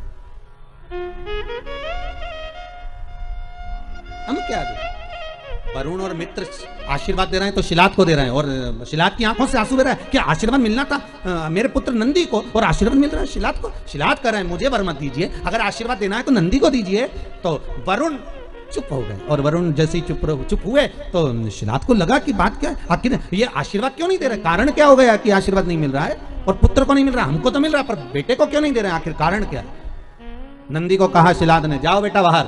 हम क्या दें? वरुण और मित्र आशीर्वाद दे रहे हैं तो शिलात को दे रहे हैं, और शिलात की आंखों से आंसू बह रहा है। क्या आशीर्वाद मिलना था मेरे पुत्र नंदी को, और आशीर्वाद मिल रहा है शिलात को। शिलात कर रहे हैं मुझे वर मत दीजिए, अगर आशीर्वाद देना है तो नंदी को दीजिए। तो वरुण चुप हो गए, और वरुण जैसे ही चुप हुए तो शिलात को लगा कि बात क्या है, आखिर ये आशीर्वाद क्यों नहीं दे रहे, कारण क्या हो गया कि आशीर्वाद नहीं मिल रहा है, और पुत्र को नहीं मिल रहा, हमको तो मिल रहा है, पर बेटे को क्यों नहीं दे रहे, आखिर कारण क्या है। नंदी को कहा शिलाद ने, जाओ बेटा बाहर।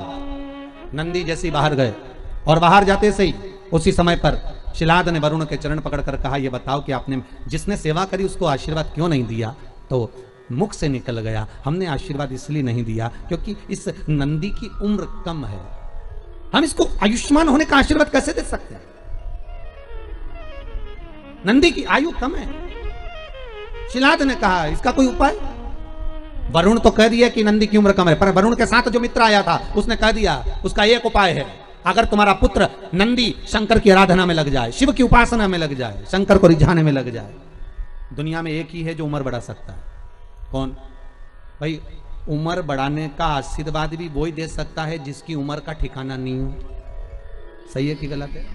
नंदी जैसे बाहर गए, और बाहर जाते से ही उसी समय पर शिलाद ने वरुण के चरण पकड़कर कहा, ये बताओ कि आपने जिसने सेवा करी उसको आशीर्वाद क्यों नहीं दिया। तो मुख से निकल गया, हमने आशीर्वाद इसलिए नहीं दिया क्योंकि इस नंदी की उम्र कम है, हम इसको आयुष्मान होने का आशीर्वाद कैसे दे सकते हैं। नंदी की आयु कम है। शिलाद ने कहा इसका कोई उपाय। वरुण तो कह दिया कि नंदी की उम्र कम है, पर वरुण के साथ जो मित्र आया था उसने कह दिया उसका एक उपाय है, अगर तुम्हारा पुत्र नंदी शंकर की आराधना में लग जाए, शिव की उपासना में लग जाए, शंकर को रिझाने में लग जाए। दुनिया में एक ही है जो उम्र बढ़ा सकता है, कौन भाई? उम्र बढ़ाने का आशीर्वाद भी वही दे सकता है जिसकी उम्र का ठिकाना नहीं हो। सही है कि गलत है?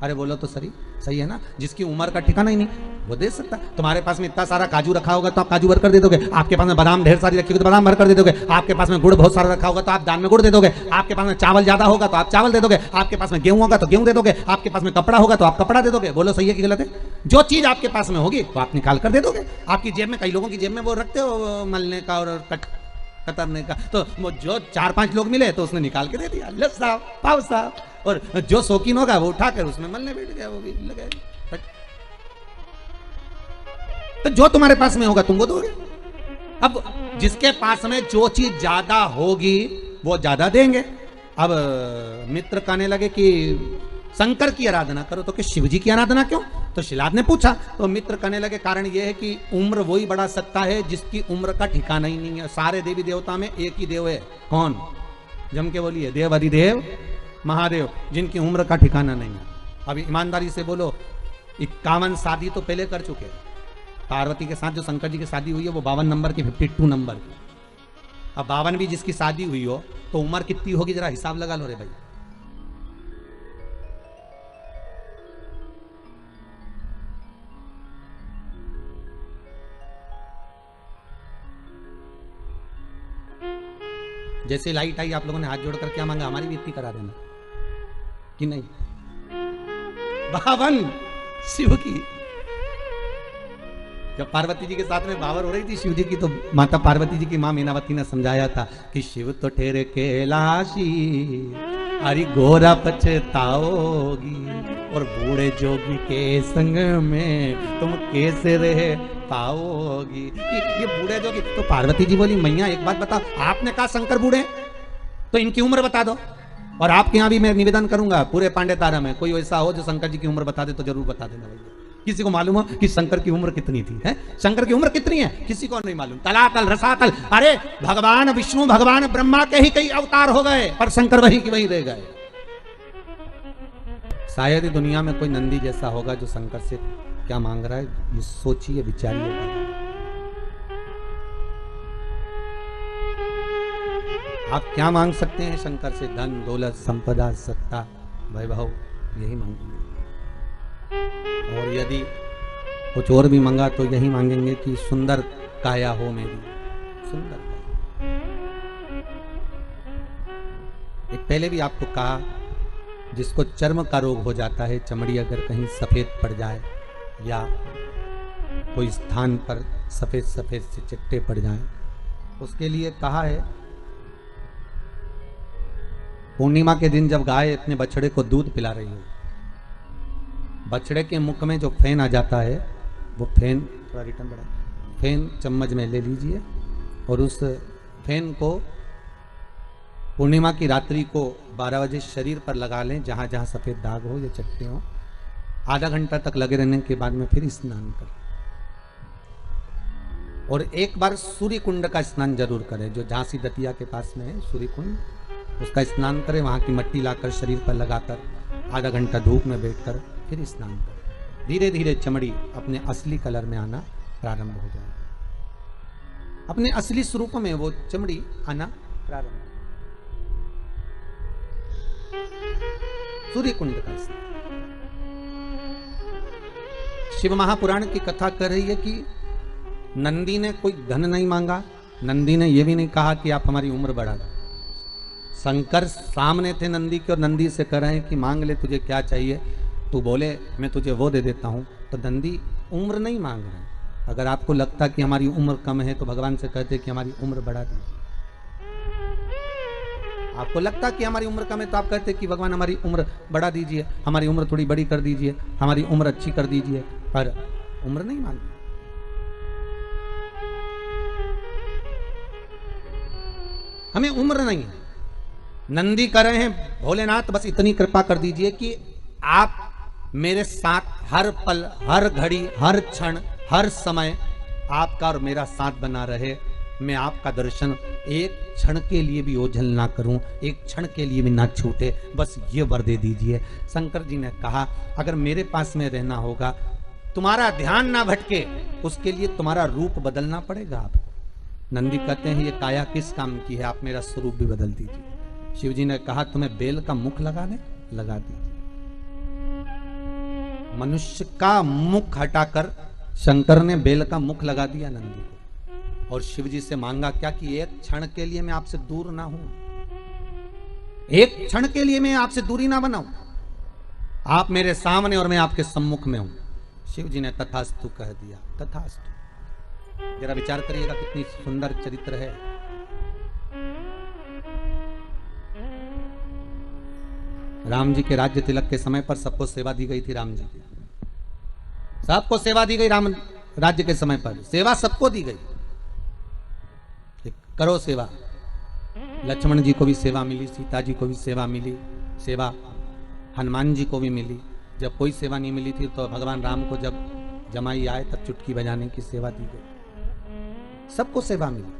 अरे बोलो तो सही है ना। जिसकी उम्र का ठिकाना ही नहीं वो दे सकता है। तुम्हारे पास में इतना सारा काजू रखा होगा तो आप काजू भर कर दे दोगे, आपके पास में बादाम ढेर सारी रखी होगी तो बादाम भर कर दे दोगे, आपके पास में गुड़ बहुत सारा रखा होगा तो आप दान में गुड़ दे दोगे, आपके पास में चावल ज्यादा होगा तो आप चावल दे दोगे, आपके पास में गेहूं होगा तो गेहूं दे दोगे, आपके पास में कपड़ा होगा तो आप कपड़ा दे दोगे। बोलो सही है कि गलत है? जो चीज आपके पास में होगी वो आप निकाल कर दे दोगे। आपकी जेब में, कई लोगों की जेब में वो रखते हो मलने का और कतरने का, तो वो जो 4-5 लोग मिले तो उसने निकाल के दे दिया, ले साहब पाव साहब, और जो शौकीन होगा वो उठाकर उसमें मलने बैठ गया, वो भी लगे। तो जो तुम्हारे पास में होगा तुम वो दोगे। अब जिसके पास में जो चीज ज्यादा होगी वो ज्यादा देंगे। अब मित्र कहने लगे कि शंकर की आराधना करो, तो कि शिव जी की आराधना क्यों? तो शिलाद ने पूछा, तो मित्र कहने लगे कारण यह है कि उम्र वही बढ़ा सकता है जिसकी उम्र का ठिकाना ही नहीं है। सारे देवी देवता में एक ही देव है, कौन? जम के बोलिए, देव अधिदेव महादेव, जिनकी उम्र का ठिकाना नहीं है। अभी ईमानदारी से बोलो, 51 शादी तो पहले कर चुके। पार्वती के साथ जो शंकर जी की शादी हुई है वो 52 नंबर की, 52 नंबर की। अब 52 भी जिसकी शादी हुई हो तो उम्र कितनी होगी जरा हिसाब लगा लो रे भाई। जैसे लाइट आई आप लोगों ने हाथ जोड़कर क्या मांगा, हमारी भी इतनी करा देना कि नहीं? 52 शिव की। जब पार्वती जी के साथ में बावर हो रही थी शिव जी की, तो माता पार्वती जी की मां मीनावती ने समझाया था कि शिव तो ठहरे कैलाशी, अरे गोरा पछताओगी, और बूढ़े जोगी के संग में तुम कैसे रह पाओगी। ये बूढ़े जोगी। तो पार्वती जी बोली मैया एक बात बताओ, आपने कहा शंकर बूढ़े, तो इनकी उम्र बता दो। और आपके यहाँ भी मैं निवेदन करूंगा पूरे पांडे तारा में कोई ऐसा हो जो शंकर जी की उम्र बता दे तो जरूर बता देना भैया। किसी को मालूम हो कि शंकर की उम्र कितनी थी? है शंकर की उम्र कितनी है किसी को नहीं मालूम। तलातल रसातल, अरे भगवान विष्णु भगवान ब्रह्मा के ही कई अवतार हो गए पर शंकर वही की वही रह गए। शायद ही दुनिया में कोई नंदी जैसा होगा जो शंकर से क्या मांग रहा है, ये सोचिए, विचारिए। आप क्या मांग सकते हैं शंकर से? धन, दौलत, संपदा, सत्ता, वैभव, यही मांगेंगे। और यदि कुछ और भी मांगा तो यही मांगेंगे कि सुंदर काया हो मेरी, सुंदर काया। एक पहले भी आपको कहा, जिसको चर्म का रोग हो जाता है, चमड़ी अगर कहीं सफेद पड़ जाए या कोई स्थान पर सफेद सफेद से चिट्टे पड़ जाएं, उसके लिए कहा है पूर्णिमा के दिन जब गाय अपने बछड़े को दूध पिला रही हो, बछड़े के मुख में जो फेन आ जाता है, वो फेन थोड़ा रिटर्न बढ़ा, फेन चम्मच में ले लीजिए और उस फेन को पूर्णिमा की रात्रि को 12 बजे शरीर पर लगा लें, जहां जहां सफेद दाग हो या चट्टे हो। आधा घंटा तक लगे रहने के बाद में फिर स्नान करें और एक बार सूर्य कुंड का स्नान जरूर करें, जो झांसी दतिया के पास में है सूर्य कुंड, उसका स्नान करें। वहां की मिट्टी लाकर शरीर पर लगाकर आधा घंटा धूप में बैठकर फिर स्नान करें। धीरे धीरे चमड़ी अपने असली कलर में आना प्रारंभ हो जाए, अपने असली स्वरूप में वो चमड़ी आना प्रारंभ। सूर्य कुंड का स्नान। शिव महापुराण की कथा कर रही है कि नंदी ने कोई धन नहीं मांगा, नंदी ने यह भी नहीं कहा कि आप हमारी उम्र बढ़ा दो। शंकर सामने थे नंदी के और नंदी से कह रहे हैं कि मांग ले, तुझे क्या चाहिए, तू बोले मैं तुझे वो दे देता हूं। तो नंदी उम्र नहीं मांग रहे। अगर आपको लगता कि हमारी उम्र कम है तो भगवान से कहते कि हमारी उम्र बढ़ा दीजिए। आपको लगता कि हमारी उम्र कम है तो आप कहते कि भगवान हमारी उम्र बढ़ा दीजिए, हमारी उम्र थोड़ी बड़ी कर दीजिए, हमारी उम्र अच्छी कर दीजिए, पर उम्र नहीं मांगते। हमें उम्र नहीं है। नंदी कर रहे हैं भोलेनाथ बस इतनी कृपा कर दीजिए कि आप मेरे साथ हर पल, हर घड़ी, हर क्षण, हर समय आपका और मेरा साथ बना रहे। मैं आपका दर्शन एक क्षण के लिए भी ओझल ना करूं, एक क्षण के लिए भी ना छूटे, बस ये वर दे दीजिए। शंकर जी ने कहा अगर मेरे पास में रहना होगा, तुम्हारा ध्यान ना भटके, उसके लिए तुम्हारा रूप बदलना पड़ेगा आपको। नंदी कहते हैं ये काया किस काम की है, आप मेरा स्वरूप भी बदल दीजिए। शिव जी ने कहा तुम्हें बेल का मुख लगाने, लगा दीजिए। मनुष्य का मुख हटाकर शंकर ने बेल का मुख लगा दिया नंदी को। और शिव जी से मांगा क्या कि एक क्षण के लिए मैं आपसे दूर ना हूं, एक क्षण के लिए मैं आपसे दूरी ना बनाऊं, आप मेरे सामने और मैं आपके सम्मुख में हूं। शिव जी ने तथास्तु कह दिया। तथास्तु। जरा विचार करिएगा कितनी सुंदर चरित्र है। राम जी के राज्य तिलक के समय पर सबको सेवा दी गई थी। राम जी की सबको सेवा दी गई। राम राज्य के समय पर सेवा सबको दी गई, करो सेवा। लक्ष्मण जी को भी सेवा मिली, सीता जी को भी सेवा मिली, सेवा हनुमान जी को भी मिली। जब कोई सेवा नहीं मिली थी तो भगवान राम को जब जमाई आए तब चुटकी बजाने की सेवा दी गई। सबको सेवा मिली,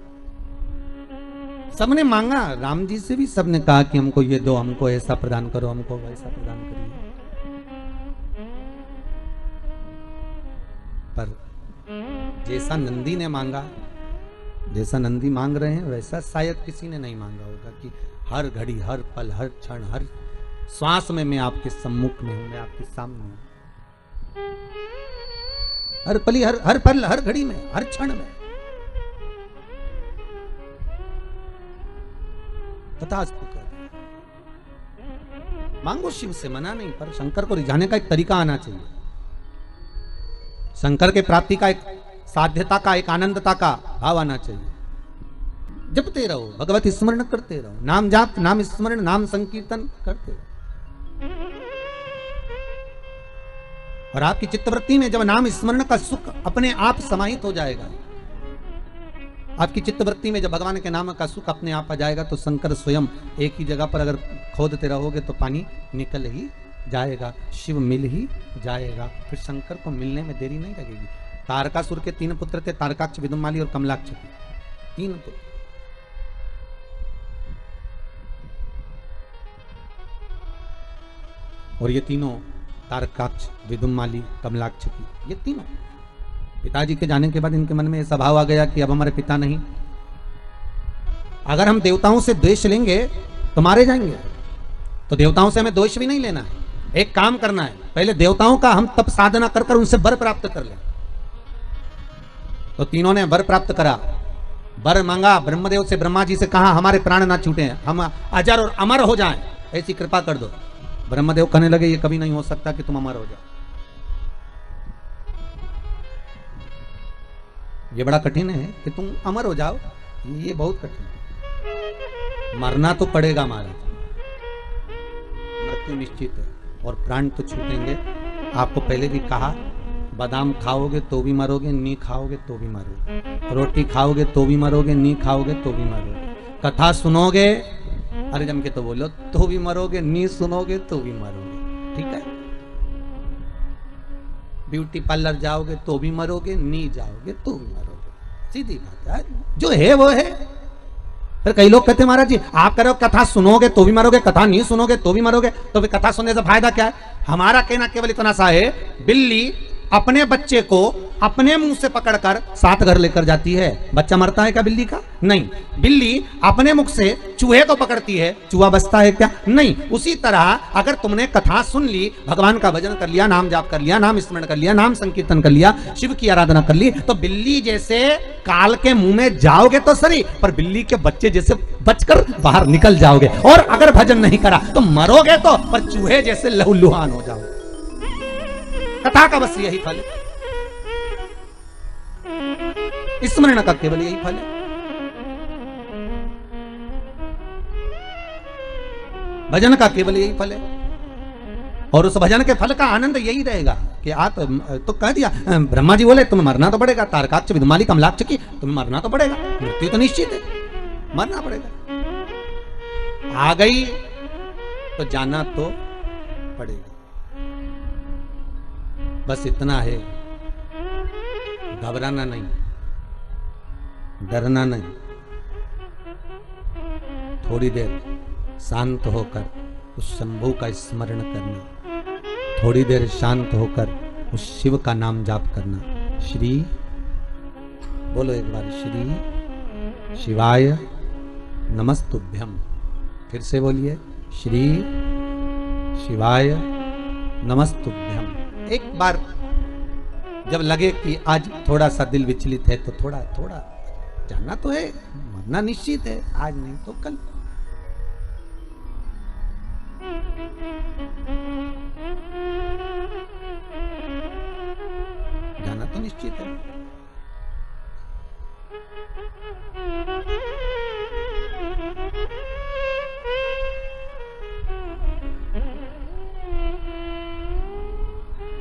सबने मांगा। राम जी से भी सबने कहा कि हमको ये दो, हमको ऐसा प्रदान करो, हमको वैसा प्रदान करिए। पर जैसा नंदी ने मांगा, जैसा नंदी मांग रहे हैं वैसा शायद किसी ने नहीं मांगा होगा कि हर घड़ी, हर पल, हर क्षण, हर श्वास में मैं आपके सम्मुख में हूं, मैं आपके सामने हूं। हर पली, हर पल, हर घड़ी में, हर क्षण में। तथास्तु कर मांगो, शिव से मना नहीं, पर शंकर को रिझाने का एक तरीका आना चाहिए। शंकर के प्राप्ति का एक साध्यता का, एक आनंदता का भाव आना चाहिए। जपते रहो, भगवत स्मरण करते रहो, नाम जाप, नाम स्मरण, नाम संकीर्तन करते रहो। और आपकी चित्तवृत्ति में जब नाम स्मरण का सुख अपने आप समाहित हो जाएगा, आपकी चित्तवृत्ति में जब भगवान के नाम का सुख अपने आप आ जाएगा, तो शंकर स्वयं एक ही जगह पर अगर खोदते रहोगे तो पानी निकल ही जाएगा, शिव मिल ही जाएगा। फिर शंकर को मिलने में देरी नहीं लगेगी। तारकासुर के 3 पुत्र थे, तारकाक्ष, विदुमाली और कमलाक्ष, 3 पुत्र। और ये तीनों तारकाक्ष, विदुम्माली, कमलाक्ष की, ये तीनों पिताजी के जाने के बाद इनके मन में ऐसा भाव आ गया कि अब हमारे पिता नहीं, अगर हम देवताओं से द्वेष लेंगे तो मारे जाएंगे, तो देवताओं से हमें द्वेष भी नहीं लेना है। एक काम करना है, पहले देवताओं का हम तप साधना कर कर उनसे वर प्राप्त कर लें। तो तीनों ने वर प्राप्त करा, वर मांगा ब्रह्मदेव से, ब्रह्मा जी से कहा हमारे प्राण ना छूटे, हम अजर और अमर हो जाएं, ऐसी कृपा कर दो। ब्रह्मदेव कहने लगे ये कभी नहीं हो सकता कि तुम अमर हो जाओ, ये बड़ा कठिन है कि तुम अमर हो जाओ, ये बहुत कठिन है। मरना तो पड़ेगा महाराज, मृत्यु निश्चित है और प्राण तो छूटेंगे। आपको पहले भी कहा, बादाम खाओगे तो भी मरोगे, नी खाओगे तो भी मरोगे, रोटी खाओगे तो भी मरोगे, नी खाओगे तो भी मरोगे, कथा सुनोगे, अरे जम के तो बोलो, तो भी मरोगे, नी सुनोगे तो भी मरोगे, ठीक है। ब्यूटी पार्लर जाओगे तो भी मरोगे, नी जाओगे तो भी मरोगे, सीधी बात है, जो है वो है। फिर कई लोग कहते हैं महाराज जी आप करो कथा सुनोगे तो भी मरोगे, कथा नहीं सुनोगे तो भी मरोगे, तो फिर कथा सुनने से फायदा क्या है? हमारा कहना केवल इतना सा है, बिल्ली अपने बच्चे को अपने मुंह से पकड़कर साथ घर लेकर जाती है, बच्चा मरता है क्या बिल्ली का? नहीं। बिल्ली अपने मुख से चूहे को पकड़ती है, चूहा बचता है क्या? नहीं। उसी तरह अगर तुमने कथा सुन ली, भगवान का भजन कर लिया, नाम जाप कर लिया, नाम स्मरण कर लिया, नाम संकीर्तन कर लिया, शिव की आराधना कर ली, तो बिल्ली जैसे काल के मुंह में जाओगे तो सही, पर बिल्ली के बच्चे जैसे बचकर बाहर निकल जाओगे। और अगर भजन नहीं करा तो मरोगे तो, पर चूहे जैसे लहूलुहान हो जाओगे। कथा का बस यही फल है, स्मरण का केवल यही फल है। भजन का केवल यही फल है, और उस भजन के फल का आनंद यही रहेगा कि आप तो कह दिया, ब्रह्मा जी बोले तुम्हें मरना तो पड़ेगा, तारकाक्ष, विदुम्माली, कमलाक्ष की, तुम्हें मरना तो पड़ेगा, मृत्यु तो निश्चित है, मरना पड़ेगा। आ गई तो जाना तो पड़ेगा, बस इतना है, घबराना नहीं, डरना नहीं, थोड़ी देर शांत होकर उस शंभू का स्मरण करना, थोड़ी देर शांत होकर उस शिव का नाम जाप करना। श्री बोलो एक बार, श्री शिवाय नमस्तुभ्यम, फिर से बोलिए, श्री शिवाय नमस्तुभ्यम। एक बार जब लगे कि आज थोड़ा सा दिल विचलित है तो थोड़ा थोड़ा जाना तो है, मरना निश्चित है, आज नहीं तो कल। जाना तो निश्चित है।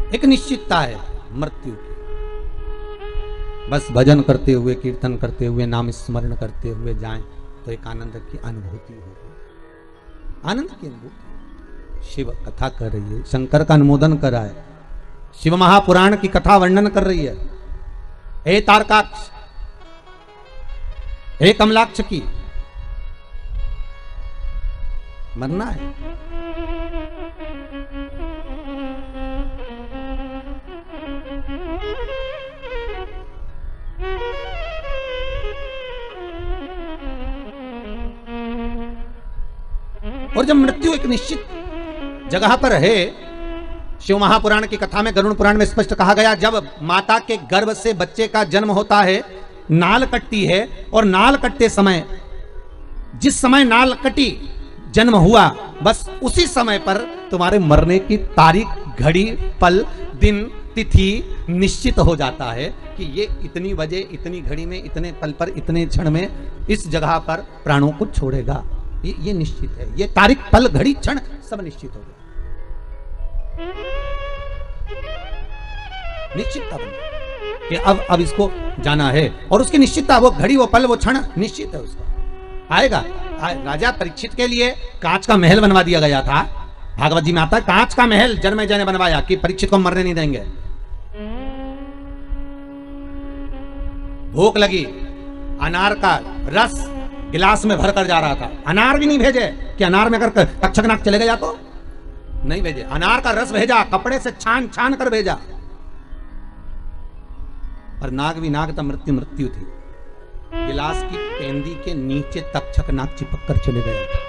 एक निश्चितता है मृत्यु की, बस भजन करते हुए, कीर्तन करते हुए, नाम स्मरण करते हुए जाएं तो एक आनंद की अनुभूति होगी, आनंद की अनुभूति। शिव कथा कर रही है, शंकर का अनुमोदन कर रहा है, शिव महापुराण की कथा वर्णन कर रही है। हे तारकाक्ष, हे कमलाक्ष की, मरना है। और जब मृत्यु एक निश्चित जगह पर है, शिव महापुराण की कथा में, गरुड़ पुराण में स्पष्ट कहा गया, जब माता के गर्भ से बच्चे का जन्म होता है, नाल कटती है, और नाल कटते समय, जिस समय नाल कटी, जन्म हुआ, बस उसी समय पर तुम्हारे मरने की तारीख, घड़ी, पल, दिन, तिथि निश्चित हो जाता है कि ये इतनी बजे, इतनी घड़ी में, इतने पल पर, इतने क्षण में इस जगह पर प्राणों को छोड़ेगा। ये निश्चित है, ये तारीख, पल, घड़ी, क्षण सब निश्चित हो गया, निश्चितता बनी कि अब इसको जाना है, और उसकी निश्चितता, वो घड़ी, वो पल, वो क्षण निश्चित है, उसका आएगा। राजा परीक्षित के लिए कांच का महल बनवा दिया गया था, भागवत जी में आता है, कांच का महल जन्मेजय ने बनवाया कि परीक्षित को मरने नहीं देंगे। भूख लगी, अनार का रस गिलास में भरकर जा रहा था, अनार भी नहीं भेजे कि अनार में अगर तक्षकनाग चले गया तो नहीं भेजे। अनार का रस भेजा, कपड़े से छान छान कर भेजा, पर नाग भी नाग था, मृत्यु मृत्यु थी। गिलास की पेंदी के नीचे तक्षक नाग चिपक कर चले गया था,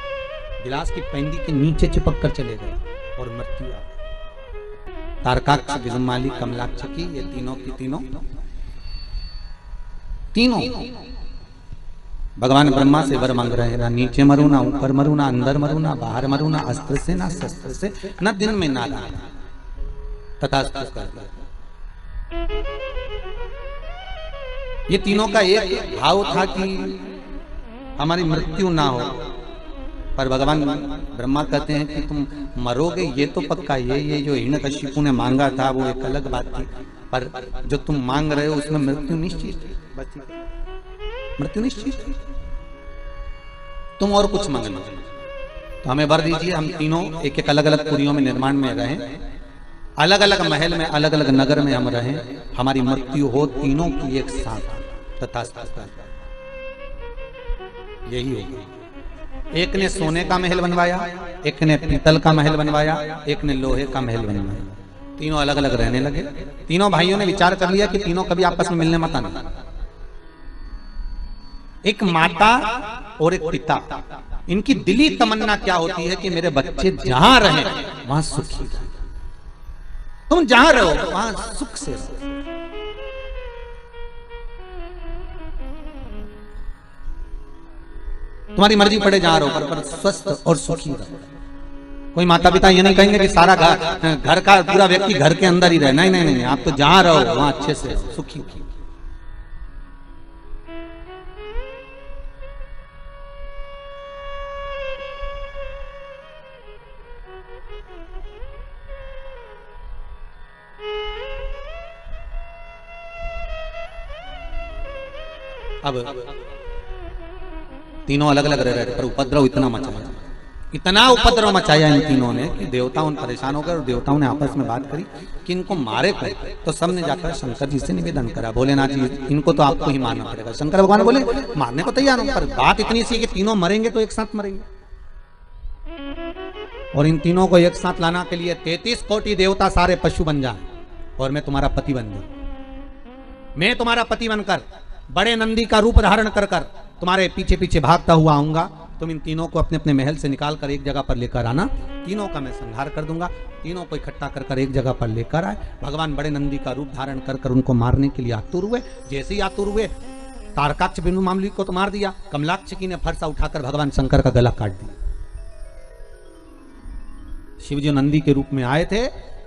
गिलास की पेंदी के नीचे चिपक कर चले गए और मृत्यु आ गई। तारकाक्ष, विजुमाली, कमलाक्ष की ये तीनों की तीनों भगवान ब्रह्मा से वर मांग रहे हैं, ना नीचे मरू, ना ऊपर मरू, ना अंदर मरू, ना बाहर मरू, ना अस्त्र से ना शस्त्र से, न दिन में ना रात। तथास्तु कर दिया। ये तीनों का एक भाव था कि हमारी मृत्यु ना हो, पर भगवान ब्रह्मा कहते हैं कि तुम मरोगे ये तो पक्का। ये जो हिरण्यकशिपु ने मांगा था वो एक अलग बात थी, पर जो तुम मांग रहे हो उसमें मृत्यु निश्चित, मृत्यु निश्चित। तुम और कुछ मांग लो तो हमें वर दीजिए, हम तीनों एक एक अलग अलग पुरियों में निर्माण में रहें, अलग अलग महल में, अलग अलग नगर में हम रहें, हमारी मृत्यु हो तीनों की एक साथ। तथास्तु। यही होगी। एक ने सोने का महल बनवाया, एक ने पीतल का महल बनवाया, एक ने लोहे का महल बनवाया। तीनों अलग अलग रहने लगे। तीनों भाइयों ने विचार कर लिया कि तीनों कभी आपस में मिलने मत आना। एक माता और एक पिता, इनकी दिली तमन्ना क्या होती है कि मेरे बच्चे जहां रहें वहां सुखी रहें। तुम जहां रहो वहां सुख से रहो। तुम्हारी मर्जी पड़े जहां रहो, पर स्वस्थ और सुखी रहो। कोई माता पिता ये नहीं कहेंगे कि सारा घर का पूरा व्यक्ति घर के अंदर ही रहे। नहीं नहीं नहीं, आप तो जहां रहो वहां अच्छे से सुखी। अब तीनों अलग अलग रह रहे थे, पर उपद्रव इतना मचाया, इतना उपद्रव मचाया इन तीनों ने कि देवताओं परेशान हो गए और देवताओं ने आपस में बात करी कि इनको मारे कौन। तो सबने जाकर शंकर जी से निवेदन करा, भोलेनाथ जी इनको तो आपको ही मारना पड़ेगा। शंकर भगवान बोले मारने को तैयार हूं, पर बात इतनी सी है कि तीनों मरेंगे तो एक साथ मरेंगे, और इन तीनों को एक साथ लाना के लिए 33 कोटि देवता सारे पशु बन जाए और मैं तुम्हारा पति बन जाऊं। मैं तुम्हारा पति बनकर बड़े नंदी का रूप धारण कर कर तुम्हारे पीछे पीछे भागता हुआ आऊंगा। तुम इन तीनों को अपने अपने महल से निकाल कर एक जगह पर लेकर आना, तीनों का मैं संहार कर दूंगा। तीनों को इकट्ठा कर कर एक जगह पर लेकर आए। भगवान बड़े नंदी का रूप धारण कर कर उनको मारने के लिए आतुर हुए। जैसे ही आतुर हुए, तारकाक्ष बिनु मामली को तो मार दिया, कमलाक्ष की ने फरसा उठाकर भगवान शंकर का गला काट दिया। शिव जी नंदी के रूप में आए थे,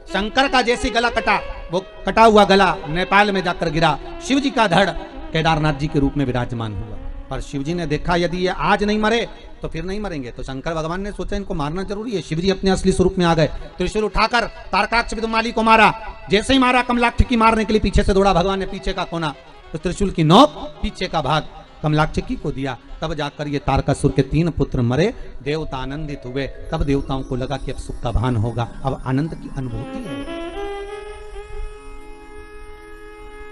शंकर का जैसे गला कटा, वो कटा हुआ गला नेपाल में जाकर गिरा। शिव जी का धड़ केदारनाथ जी के रूप में विराजमान हुआ। पर शिव जी ने देखा यदि ये आज नहीं मरे तो फिर नहीं मरेंगे, तो शंकर भगवान ने सोचा इनको मारना जरूरी है। शिव जी अपने असली स्वरूप में आ गए, त्रिशूल उठाकर तारकाक्ष विदुमाली को मारा। जैसे ही मारा, कमलाक्ष की मारने के लिए पीछे से दौड़ा भगवान ने पीछे का कोना, तो त्रिशूल की नोक पीछे का भाग कमलाक्ष को दिया। तब जाकर ये तारकासुर के 3 पुत्र मरे। देवता आनंदित हुए। तब देवताओं को लगा कि अब सुख का भान होगा, अब आनंद की अनुभूति है,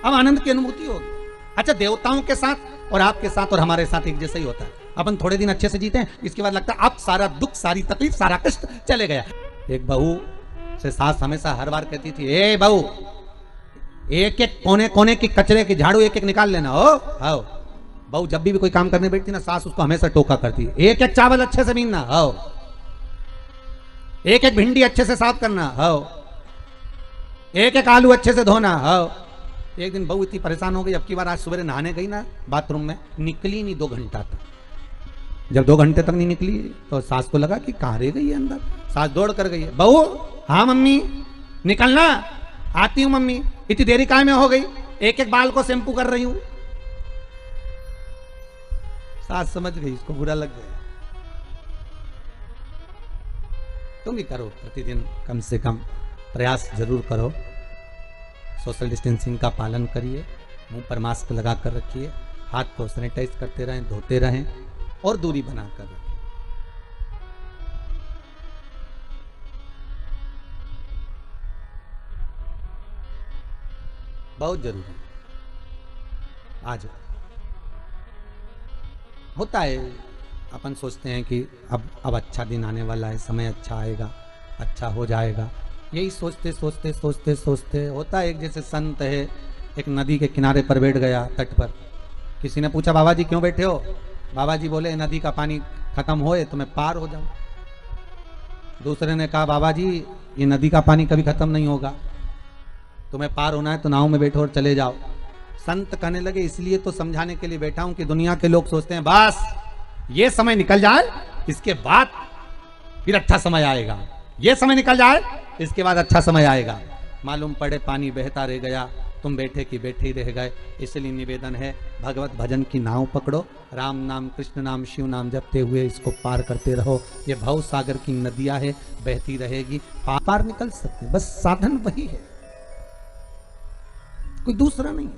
अब आनंद की अनुभूति होगी। अच्छा, देवताओं के साथ और आपके साथ और हमारे साथ एक जैसा ही होता है। अपन थोड़े दिन अच्छे से जीते हैं, इसके बाद लगता है अब सारा दुख, सारी तकलीफ, सारा कष्ट चले गया। एक बहू से सास हमेशा हर बार कहती थी, ए बहू, एक एक कोने कोने की कचरे की झाड़ू एक एक निकाल लेना। हो आओ। बहू जब भी कोई काम करने बैठती ना, सास उसको हमेशा टोका करती, एक एक चावल अच्छे से बीनना, हो, एक एक भिंडी अच्छे से साफ करना, हो, एक एक आलू अच्छे से धोना, हो। एक दिन बहू इतनी परेशान हो गई, अब की बार आज सुबह नहाने गई ना बाथरूम में, निकली नहीं 2 घंटा तक। जब 2 घंटे तक नहीं निकली तो सास को लगा कि कहां रह गई है अंदर। सास दौड़ कर गई, बहू, हाँ मम्मी निकलना, आती हूं मम्मी। इतनी देरी काहे में हो गई? एक एक बाल को शैम्पू कर रही हूं। सास समझ गई, इसको बुरा लग गया। तुम भी करो, प्रतिदिन कम से कम प्रयास जरूर करो। सोशल डिस्टेंसिंग का पालन करिए, मुंह पर मास्क लगा कर रखिए, हाथ को सैनिटाइज करते रहें, धोते रहें और दूरी बनाकर रखें। बहुत जरूरी आज होता है। अपन सोचते हैं कि अब अच्छा दिन आने वाला है, समय अच्छा आएगा, अच्छा हो जाएगा। यही सोचते सोचते सोचते सोचते होता है, एक जैसे संत है, एक नदी के किनारे पर बैठ गया तट पर। किसी ने पूछा बाबा जी क्यों बैठे हो? बाबा जी बोले नदी का पानी खत्म होए तो मैं पार हो जाऊं। दूसरे ने कहा बाबा जी ये नदी का पानी कभी खत्म नहीं होगा, तुम्हें पार होना है तो नाव में बैठो और चले जाओ। संत कहने लगे इसलिए तो समझाने के लिए बैठा हूं कि दुनिया के लोग सोचते हैं बस ये समय निकल जाए इसके बाद फिर अच्छा समय आएगा, ये समय निकल जाए इसके बाद अच्छा समय आएगा। मालूम पड़े पानी बहता रह गया, तुम बैठे की बैठे ही रह गए। इसलिए निवेदन है भगवत भजन की नाव पकड़ो, राम नाम कृष्ण नाम शिव नाम जपते हुए इसको पार करते रहो। ये भव सागर की नदियां है, बहती रहेगी, पार निकल सकते, बस साधन वही है, कोई दूसरा नहीं।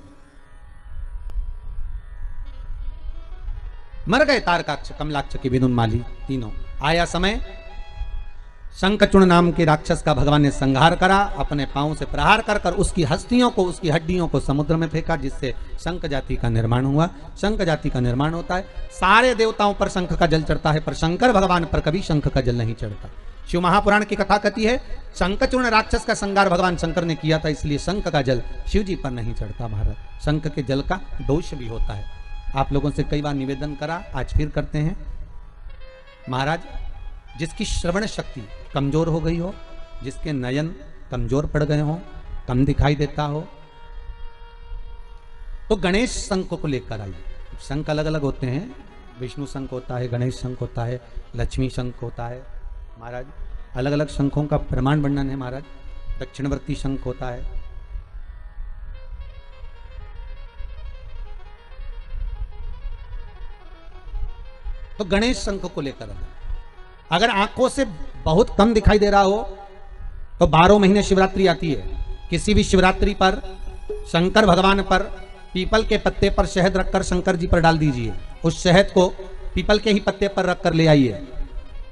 मर गए तारकाक्ष कमलाक्ष की विदुन्माली तीनों। आया समय शंखचूर्ण नाम के राक्षस का भगवान ने संहार करा, अपने पांव से प्रहार कर कर उसकी हस्तियों को, उसकी हड्डियों को समुद्र में फेंका, जिससे शंख जाति का निर्माण हुआ। शंख जाति का निर्माण होता है, सारे देवताओं पर शंख का जल चढ़ता है, पर शंकर भगवान पर कभी शंख का जल नहीं चढ़ता। शिव महापुराण की कथा कहती है शंखचूर्ण राक्षस का संहार भगवान शंकर ने किया था, इसलिए शंख का जल शिव जी पर नहीं चढ़ता। महाराज शंख के जल का दोष भी होता है। आप लोगों से कई बार निवेदन करा, आज फिर करते हैं। महाराज जिसकी श्रवण शक्ति कमजोर हो गई हो, जिसके नयन कमजोर पड़ गए हो, कम दिखाई देता हो, तो गणेश शंख को लेकर आइए। शंख अलग अलग होते हैं, विष्णु शंख होता है, गणेश शंख होता है, लक्ष्मी शंख होता है। महाराज अलग अलग शंखों का प्रमाण वर्णन है। महाराज दक्षिणवर्ती शंख होता है, तो गणेश शंख को लेकर आइए। अगर आंखों से बहुत कम दिखाई दे रहा हो तो 12 महीने शिवरात्रि आती है, किसी भी शिवरात्रि पर शंकर भगवान पर पीपल के पत्ते पर शहद रखकर शंकर जी पर डाल दीजिए। उस शहद को पीपल के ही पत्ते पर रखकर ले आइए,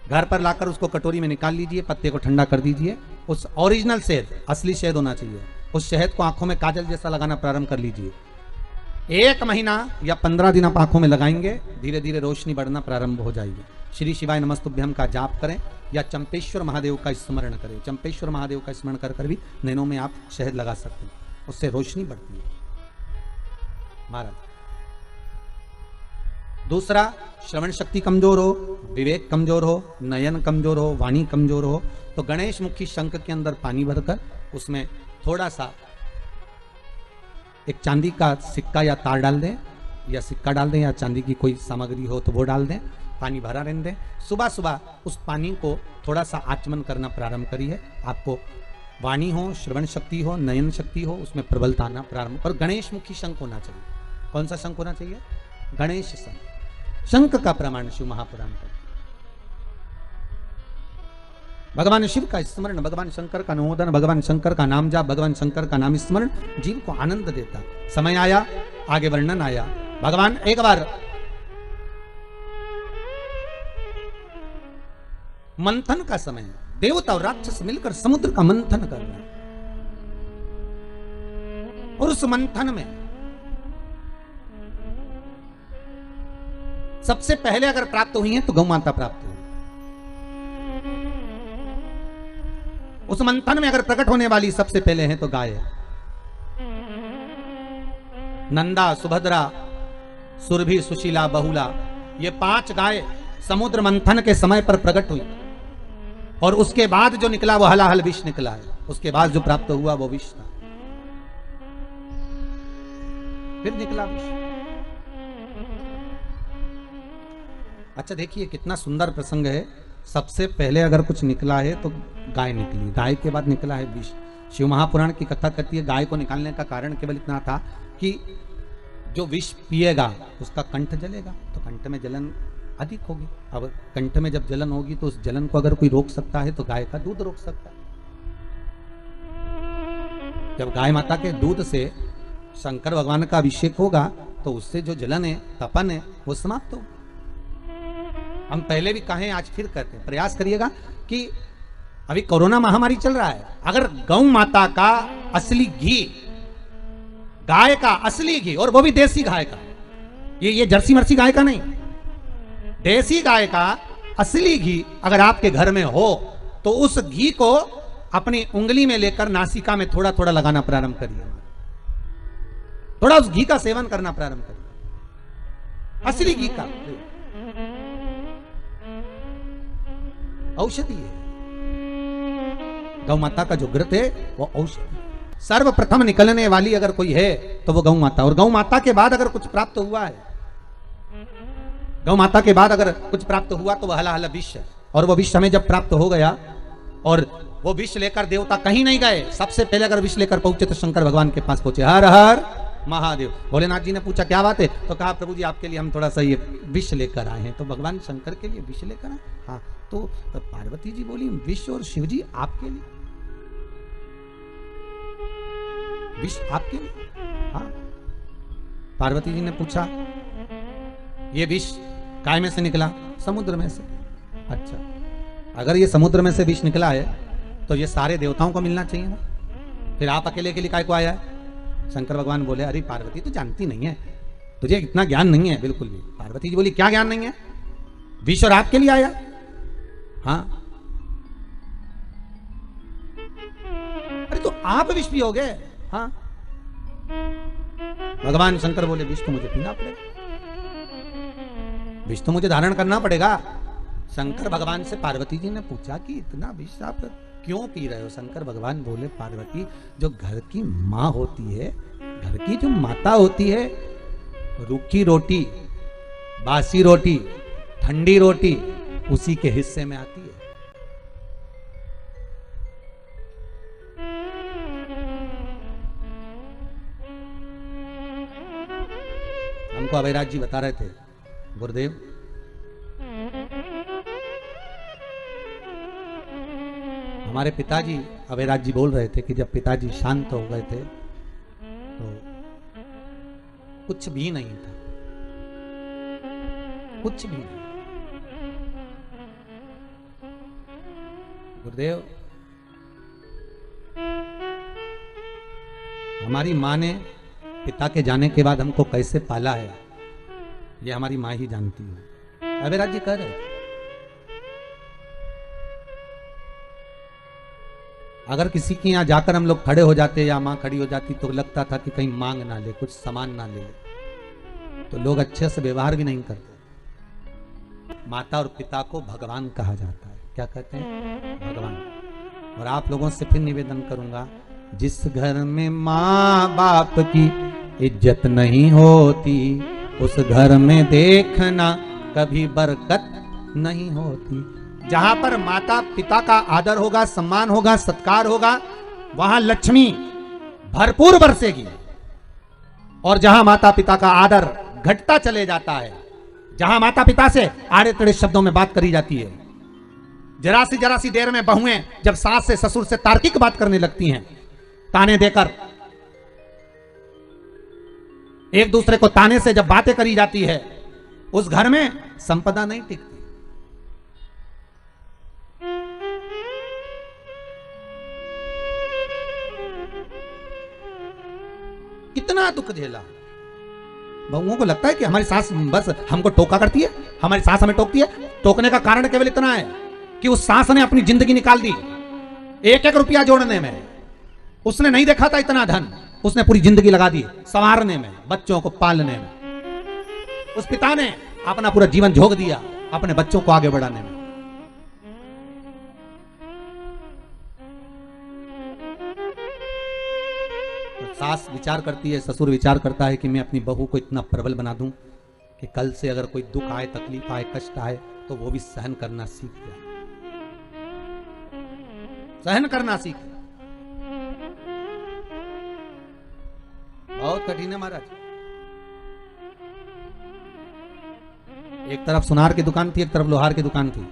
घर पर लाकर उसको कटोरी में निकाल लीजिए, पत्ते को ठंडा कर दीजिए। उस ओरिजिनल शहद, असली शहद होना चाहिए, उस शहद को आंखों में काजल जैसा लगाना प्रारंभ कर लीजिए। 1 महीना या 15 दिन आप आंखों में लगाएंगे, धीरे धीरे रोशनी बढ़ना प्रारंभ हो जाएगी। श्री शिवाय नमस्तुभ्यम का जाप करें या चंपेश्वर महादेव का स्मरण करें। चंपेश्वर महादेव का स्मरण कर कर भी नैनों में आप शहद लगा सकते हैं, उससे रोशनी बढ़ती है। महाराज दूसरा, श्रवण शक्ति कमजोर हो, विवेक कमजोर हो, नयन कमजोर हो, वाणी कमजोर हो, तो गणेश मुखी शंख के अंदर पानी भरकर उसमें थोड़ा सा एक चांदी का सिक्का या तार डाल दें, या सिक्का डाल दें, या चांदी की कोई सामग्री हो तो वो डाल दें, पानी भरा रहने दें। सुबह सुबह उस पानी को थोड़ा सा आचमन करना प्रारंभ करिए। आपको वाणी हो, श्रवण शक्ति हो, नयन शक्ति हो, उसमें प्रबलता आना प्रारंभ। और गणेश मुखी शंख होना चाहिए। कौन सा शंख होना चाहिए? गणेश शंख। शंख का प्रमाण शिव महापुराण का। भगवान शिव का स्मरण, भगवान शंकर का अनुमोदन, भगवान शंकर का नाम जाप, भगवान शंकर का नाम स्मरण जीव को आनंद देता। समय आया, आगे वर्णन आया। भगवान एक बार मंथन का समय है, देवता और राक्षस मिलकर समुद्र का मंथन कर रहे हैं, और उस मंथन में सबसे पहले अगर प्राप्त हुई है तो गौ माता प्राप्त हुई। उस मंथन में अगर प्रकट होने वाली सबसे पहले है तो गाय है। नंदा, सुभद्रा, सुरभि, सुशीला, बहुला, ये 5 गाय समुद्र मंथन के समय पर प्रकट हुई, और उसके बाद जो निकला वो हलाहल विष निकला है। उसके बाद जो प्राप्त हुआ वो विष था, फिर निकला विष। अच्छा देखिए कितना सुंदर प्रसंग है। सबसे पहले अगर कुछ निकला है तो गाय निकली, गाय के बाद निकला है विष। शिव महापुराण की कथा कहती है गाय को निकालने का कारण केवल इतना था कि जो विष पिएगा उसका कंठ जलेगा, तो कंठ में जलन अधिक होगी। अब कंठ में जब जलन होगी तो उस जलन को अगर कोई रोक सकता है तो गाय का दूध रोक सकता है। जब गाय माता के दूध से शंकर भगवान का अभिषेक होगा तो उससे जो जलन है, तपन है, वो समाप्त हो। हम पहले भी कहें, आज फिर कहते हैं, प्रयास करिएगा कि अभी कोरोना महामारी चल रहा है, अगर गौ माता का असली घी, गाय का असली घी, और वो भी देसी गाय का, ये जर्सी मर्सी गाय का नहीं, देसी गाय का असली घी अगर आपके घर में हो तो उस घी को अपनी उंगली में लेकर नासिका में थोड़ा थोड़ा लगाना प्रारंभ करिए, थोड़ा उस घी का सेवन करना प्रारंभ करिए, असली घी का। औषधि है, गौ माता का जो घृत है वो औषधि। सर्वप्रथम निकलने वाली अगर कोई है तो वो गौ माता, और गौ माता के बाद अगर कुछ प्राप्त हुआ है, गौ माता के बाद अगर कुछ प्राप्त हुआ तो वह हला हला विष, और वो विष हमें जब प्राप्त हो गया और वो विष लेकर देवता कहीं नहीं गए, सबसे पहले अगर विष लेकर पहुंचे तो शंकर भगवान के पास पहुंचे। हर हर महादेव। भोलेनाथ जी ने पूछा क्या बात है, तो कहा प्रभु जी आपके लिए हम थोड़ा सा ये विष लेकर आए हैं। तो भगवान शंकर के लिए विष लेकर आए? हाँ। तो पार्वती जी बोली विष और शिव जी आपके लिए, विष आपके लिए? हाँ। पार्वती जी ने पूछा ये विष काय में से निकला? समुद्र में से। अच्छा, अगर ये समुद्र में से विष निकला है तो ये सारे देवताओं को मिलना चाहिए ना, फिर आप अकेले के लिए काय को आया है? शंकर भगवान बोले अरे पार्वती तू जानती नहीं है, तुझे इतना ज्ञान नहीं है बिल्कुल भी। पार्वती जी बोली क्या ज्ञान नहीं है, विष और आपके लिए आया? हाँ। अरे तो आप विष पियोगे? हाँ। भगवान शंकर बोले विष तो मुझे पीना पड़ेगा, विष तो मुझे धारण करना पड़ेगा। शंकर भगवान से पार्वती जी ने पूछा कि इतना विष आप क्यों पी रहे हो? शंकर भगवान बोले पार्वती जो घर की माँ होती है, घर की जो माता होती है, रूखी रोटी, बासी रोटी, ठंडी रोटी उसी के हिस्से में आती है। हमको अभयराज जी बता रहे थे, गुरुदेव हमारे पिताजी, अभयराज जी बोल रहे थे कि जब पिताजी शांत हो गए थे तो कुछ भी नहीं था, कुछ भी नहीं। गुरुदेव हमारी माँ ने पिता के जाने के बाद हमको कैसे पाला है ये हमारी माँ ही जानती है। अभयराज जी कह रहे थे अगर किसी के यहाँ जाकर हम लोग खड़े हो जाते या माँ खड़ी हो जाती तो लगता था कि कहीं मांग ना ले, कुछ सामान ना ले, तो लोग अच्छे से व्यवहार भी नहीं करते। माता और पिता को भगवान कहा जाता है। क्या कहते हैं? भगवान। और आप लोगों से फिर निवेदन करूंगा, जिस घर में माँ बाप की इज्जत नहीं होती उस घर में देखना कभी बरकत नहीं होती। जहां पर माता पिता का आदर होगा, सम्मान होगा, सत्कार होगा, वहां लक्ष्मी भरपूर बरसेगी। और जहां माता पिता का आदर घटता चले जाता है, जहां माता पिता से आड़े टेढ़े शब्दों में बात करी जाती है, जरा सी देर में बहुएं जब सास से ससुर से तार्किक बात करने लगती हैं, ताने देकर एक दूसरे को ताने से जब बातें करी जाती है, उस घर में संपदा नहीं टिकती। कितना दुख झेला। बहुओं को लगता है कि हमारी सास बस हमको टोका करती है, हमारी सास हमें टोकती है। टोकने का कारण केवल इतना है कि उस सास ने अपनी जिंदगी निकाल दी एक एक रुपया जोड़ने में। उसने नहीं देखा था इतना धन, उसने पूरी जिंदगी लगा दी संवारने में, बच्चों को पालने में। उस पिता ने अपना पूरा जीवन झोंक दिया अपने बच्चों को आगे बढ़ाने में। सास विचार करती है, ससुर विचार करता है कि मैं अपनी बहू को इतना प्रबल बना दूं कि कल से अगर कोई दुख आए, तकलीफ आए, कष्ट आए तो वो भी सहन करना सीख जाए, सहन करना सीख। बहुत कठिन है महाराज। एक तरफ सुनार की दुकान थी, एक तरफ लोहार की दुकान थी।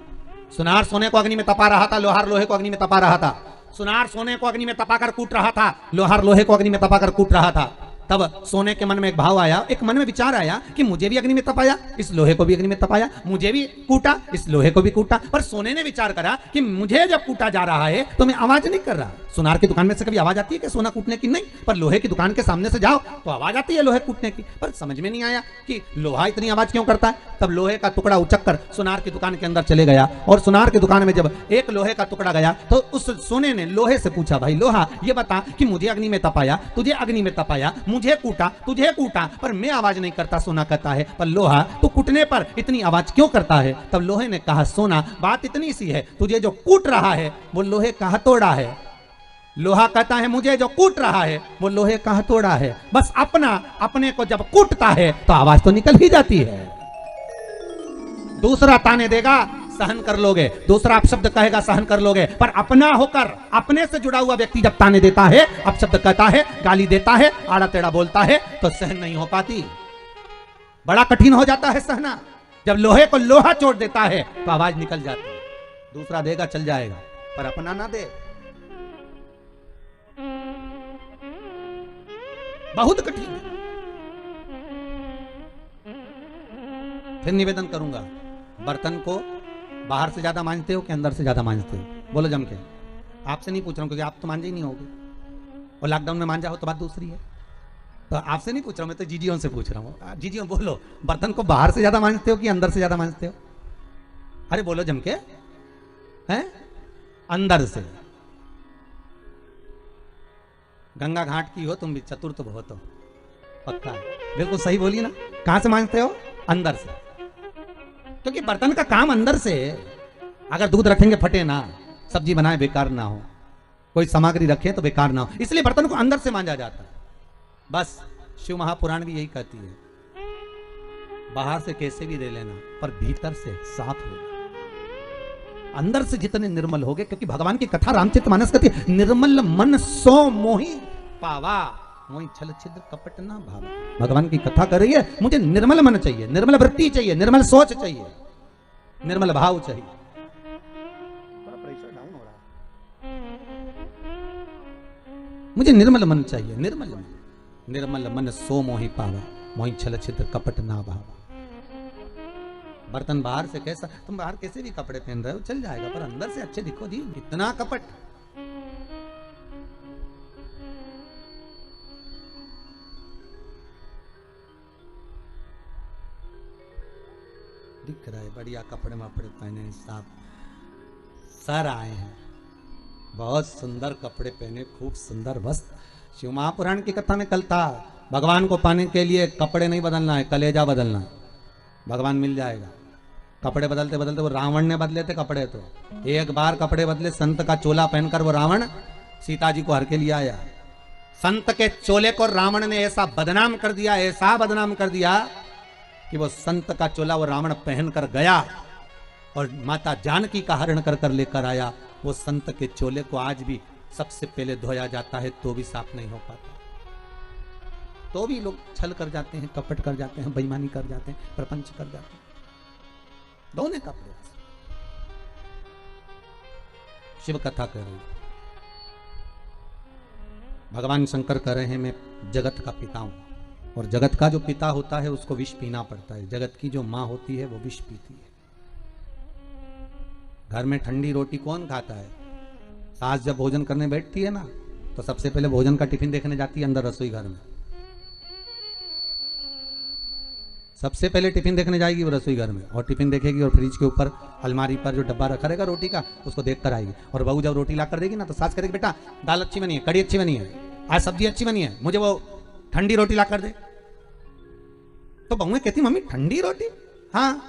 सुनार सोने को अग्नि में तपा रहा था, लोहार लोहे को अग्नि में तपा रहा था। सुनार सोने को अग्नि में तपाकर कूट रहा था, लोहार लोहे को अग्नि में तपाकर कूट रहा था। तब सोने के मन में एक भाव आया, एक मन में विचार आया कि मुझे भी अग्नि में तपाया, इस लोहे को भी अग्नि में तपाया, मुझे भी कूटा, इस लोहे को भी कूटा। पर सोने ने विचार करा कि मुझे जब कूटा जा रहा है तो मैं आवाज नहीं कर रहा। सुनार की दुकान में से कभी आवाज आती है कि सोना कूटने की? नहीं। पर लोहे की दुकान के सामने से जाओ तो आवाज आती है लोहे कूटने की। पर समझ में नहीं आया कि लोहा इतनी आवाज क्यों करता है। तब लोहे का टुकड़ा उचक कर सुनार की दुकान के अंदर चले गया, और सुनार की दुकान में जब एक लोहे का टुकड़ा गया तो उस सोने ने लोहे से पूछा, भाई लोहा ये बता कि मुझे अग्नि में तपाया, तुझे अग्नि में तपाया, मुझे कूटा, तुझे कूटा, पर मैं आवाज नहीं करता। सोना कहता है, पर लोहा तू कूटने पर इतनी आवाज क्यों करता है? तब लोहे ने कहा, सोना बात इतनी सी है, तुझे जो कूट रहा है वो लोहे का हथौड़ा है। लोहा कहता है, मुझे जो कूट रहा है वो लोहे का हथौड़ा है। बस अपने को जब कूटता है तो आवाज तो निकल ही जाती है। दूसरा ताने देगा, सहन कर लोगे, दूसरा अपशब्द कहेगा, सहन कर लोगे, पर अपना होकर अपने से जुड़ा हुआ व्यक्ति जब ताने देता है, अपशब्द कहता है, गाली देता है, आड़ा टेढ़ा बोलता है, तो सहन नहीं हो पाती। बड़ा कठिन हो जाता है सहना। जब लोहे को लोहा चोट देता है तो आवाज निकल जाती है। दूसरा देगा चल जाएगा, पर अपना ना दे, बहुत कठिन है। फिर निवेदन करूंगा, बर्तन को बाहर से ज्यादा मांजते हो कि अंदर से ज्यादा मांजते हो? बोलो जम के। आपसे नहीं पूछ रहा हूं क्योंकि आप तो मांझे ही नहीं होगे, और लॉकडाउन में मांझा हो तो बात दूसरी है। तो आपसे नहीं पूछ रहा हूं, मैं तो जीजियों से पूछ रहा हूं। जीजियों बोलो, बर्तन को बाहर से ज्यादा मांजते हो कि अंदर से ज्यादा मांजते हो? अरे बोलो जम के। हैं? अंदर से। गंगा घाट की हो तुम भी, चतुर तो बहुत हो, पक्का है, बिल्कुल सही बोली ना। कहां से मांजते हो? अंदर से, क्योंकि बर्तन का काम अंदर से। अगर दूध रखेंगे फटे ना, सब्जी बनाए बेकार ना हो, कोई सामग्री रखे तो बेकार ना हो, इसलिए बर्तन को अंदर से मांजा जाता है। बस शिव महापुराण भी यही कहती है, बाहर से कैसे भी दे लेना पर भीतर से साफ हो। अंदर से जितने निर्मल होगे, क्योंकि भगवान की कथा रामचरितमानस कहती है, निर्मल मन सो मोही पावा, मोही छल छिद्र कपट ना भावा। भगवान की कथा कर रही है, मुझे निर्मल मन चाहिए, निर्मल वृत्ति चाहिए, निर्मल सोच चाहिए, निर्मल भाव चाहिए। मुझे निर्मल मन चाहिए, निर्मल मन। निर्मल मन सो मोही पावा, मोही छल छिद्र कपट ना भावा। बर्तन बाहर से कैसा, तुम बाहर कैसे भी कपड़े पहन रहे हो चल जाएगा, पर अंदर से अच्छे दिखो जी, इतना कपट। दिख रहा है बढ़िया कपड़े वपड़े पहने, साफ सर आए हैं, बहुत सुंदर कपड़े पहने, खूब सुंदर वस्त्र। शिव महापुराण की कथा में कल था, भगवान को पाने के लिए कपड़े नहीं बदलना है, कलेजा बदलना। भगवान मिल जाएगा। कपड़े बदलते बदलते, वो रावण ने बदले थे कपड़े, तो एक बार कपड़े बदले, संत का चोला पहनकर वो रावण सीता जी को हर के लिए आया। संत के चोले को रावण ने ऐसा बदनाम कर दिया, ऐसा बदनाम कर दिया कि वो संत का चोला वो रावण पहन कर गया और माता जानकी का हरण कर कर लेकर आया। वो संत के चोले को आज भी सबसे पहले धोया जाता है तो भी साफ नहीं हो पाता, तो भी लोग छल कर जाते हैं, कपट कर जाते हैं, बेईमानी कर जाते हैं, प्रपंच कर जाते हैं। दोनों कपड़े। शिव कथा कर रही, भगवान शंकर कह रहे हैं, मैं जगत का पिता हूं, और जगत का जो पिता होता है उसको विष पीना पड़ता है। जगत की जो मां होती है वो विष पीती है। घर में ठंडी रोटी कौन खाता है? सास जब भोजन करने बैठती है ना, तो सबसे पहले भोजन का टिफिन देखने जाती है अंदर रसोई घर में। सबसे पहले टिफिन देखने जाएगी वो रसोई घर में, और टिफिन देखेगी और फ्रिज के ऊपर अलमारी पर जो डब्बा रखा रहेगा रोटी का, उसको देख कर आएगी। और बहू जब रोटी ला कर देगी ना, तो सास करेगी, बेटा दाल अच्छी बनी है, कड़ी अच्छी बनी है, आज सब्जी अच्छी बनी है, मुझे वो ठंडी रोटी ला कर दे। तो बहुएं कहती, मम्मी ठंडी रोटी? हाँ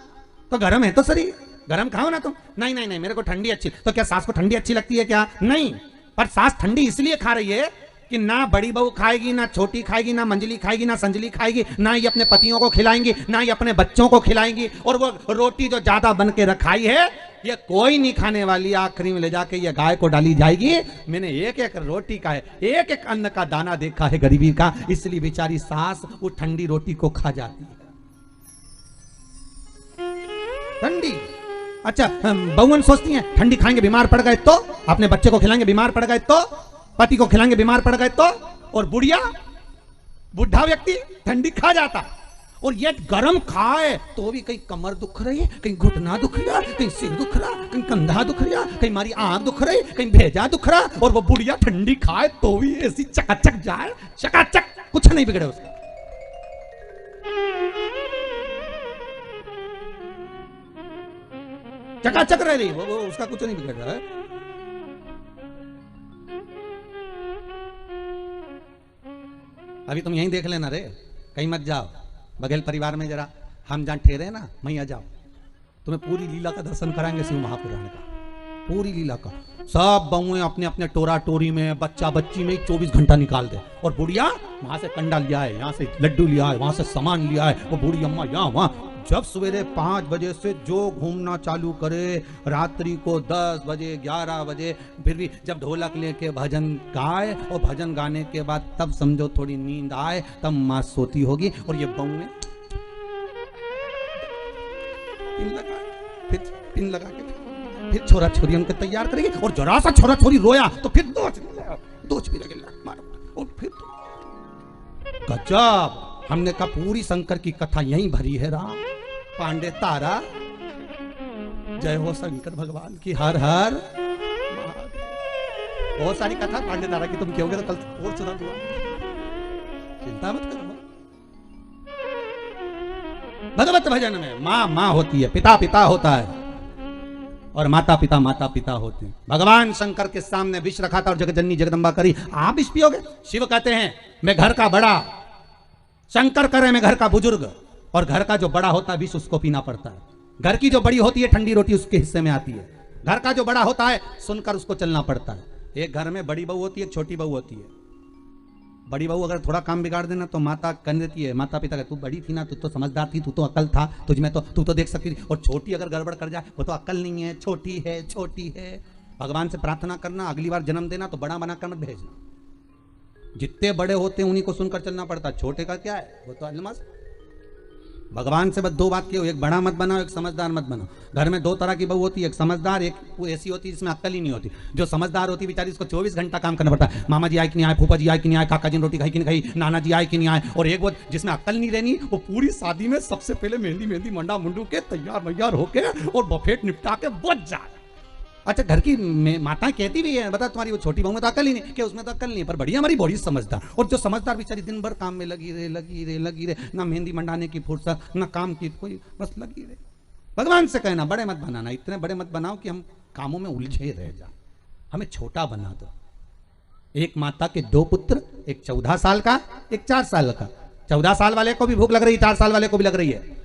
तो गरम है तो सही, गरम खाओ ना तुम। नहीं नहीं नहीं, मेरे को ठंडी अच्छी। तो क्या सास को ठंडी अच्छी लगती है क्या? नहीं, पर सास ठंडी इसलिए खा रही है कि ना बड़ी बहू खाएगी, ना छोटी खाएगी, ना मंजली खाएगी, ना संजली खाएगी, ना ये अपने पतियों को खिलाएंगी, ना ये अपने बच्चों को खिलाएंगी। और वो रोटी जो ज्यादा बन के रखाई है, ये कोई नहीं खाने वाली, आखिरी में ले जाके ये गाय को डाली जाएगी। मैंने एक एक रोटी का है, एक एक अन्न का दाना देखा है गरीबी का, इसलिए बेचारी सास वो ठंडी रोटी को खा जाती है। ठंडी। अच्छा, बहुवन सोचती हैं ठंडी खाएंगे बीमार पड़ गए तो, अपने बच्चे को खिलाएंगे बीमार पड़ गए तो, पति को खिलाएंगे बीमार पड़ गए तो, और बुढ़िया बुढ़ा व्यक्ति ठंडी खा जाता, और ये गरम खाए तो भी कहीं कमर दुख रही है, कहीं घुटना दुख रहा, कहीं सिर दुख रहा, कहीं कंधा दुख रहा, कहीं हमारी आंख दुख रही, कहीं भेजा दुख रहा, और वो बुढ़िया ठंडी खाए तो भी ऐसी चकाचक जाए, चकाचक, कुछ नहीं बिगड़े उसका। चकाचक रह रही, वो उसका कुछ नहीं बिगड़ रहा है। अभी तुम यहीं देख लेना रे, कहीं मत जाओ, बघेल परिवार में जरा हम जहां ठहरे ना मैया जाओ, तुम्हें पूरी लीला का दर्शन कराएंगे शिव महापुराण का, पूरी लीला का। सब बहुएं अपने अपने टोरा टोरी में, बच्चा बच्ची में 24 घंटा निकाल दे, और बुढ़िया वहां से कंडा लिया है, यहाँ से लड्डू लिया है, वहां से सामान लिया है, वो बूढ़ी अम्मा यहाँ वहां। जब सवेरे 5 बजे से जो घूमना चालू करे, रात्रि को 10 बजे 11 बजे, फिर भी जब ढोलक लेके भजन गाए, और भजन गाने के बाद तब समझो थोड़ी नींद आए, तब माँ सोती होगी, और ये बहुएं पिन लगा के फिर छोरा छोरी उनके तैयार करेगी, और जरा सा छोरा छोरी रोया तो फिर दोच भी लगे मारो, और फिर गजब। हमने कहा पूरी शंकर की कथा यहीं भरी है राम। पांडे तारा, जय हो शंकर भगवान की, हर हर। बहुत सारी कथा पांडे तारा की तुम कहोगे तो कल और सुना दूंगा, चिंता मत करो। भगवत भजन में माँ माँ होती है, पिता पिता होता है, और माता पिता माता पिता होते हैं। भगवान शंकर के सामने विष रखा था और जगतजननी जगदम्बा करी, आप विष पियोगे? शिव कहते हैं मैं घर का बड़ा, शंकर करे मैं घर का बुजुर्ग, और घर का जो बड़ा होता है विष उसको पीना पड़ता है। घर की जो बड़ी होती है ठंडी रोटी उसके हिस्से में आती है, घर का जो बड़ा होता है सुनकर उसको चलना पड़ता है। एक घर में बड़ी बहू होती है, छोटी बहू होती है। बड़ी बहू अगर थोड़ा काम बिगाड़ देना तो माता कह देती है, माता पिता, तू बड़ी थी ना, तू तो समझदार थी, तू तो अकल था तुझ में, तो तू तो देख सकती थी। और छोटी अगर गड़बड़ कर जाए, वो तो अकल नहीं है, छोटी है, छोटी है। भगवान से प्रार्थना करना, अगली बार जन्म देना तो बड़ा बना कर मत भेजना। जितने बड़े होते हैं उन्हीं को सुनकर चलना पड़ता है, छोटे का क्या है, वो तो अलमस। भगवान से बस दो बात की हो, एक बड़ा मत बनाओ, एक समझदार मत बनाओ। घर में दो तरह की बहू होती है, एक समझदार, एक वो ऐसी होती है जिसमें अक्ल ही नहीं होती। जो समझदार होती है बेचारी, इसको 24 घंटा काम करना पड़ता है, मामा जी आए कि नहीं आए, फूफा जी आए कि नहीं आए, काका जी ने रोटी खाई कि नहीं खाई, नाना जी आए कि नहीं आए। और एक वो जिसमें अक्ल नहीं रहनी, वो पूरी शादी में सबसे पहले मेहंदी मंडा मुंडू के तैयार होके और बफेट निपटा के बच जाए। अच्छा, घर की माताएं कहती भी है, बता तुम्हारी वो छोटी बहू में तो अकल ही नहीं, कि उसमें तो अकल नहीं, पर बढ़िया हमारी बड़ी समझदार। और जो समझदार बेचारी दिन भर काम में लगी रहे, ना मेहंदी मंडाने की फुर्सत, ना काम की कोई, बस लगी रहे। भगवान से कहना बड़े मत बनाना, इतने बड़े मत बनाओ कि हम कामों में उलझे रह जाए, हमें छोटा बना दो। एक माता के 2 पुत्र, एक 14 साल का, एक 4 साल का। 14 साल वाले को भी भूख लग रही, 4 साल वाले को भी लग रही है।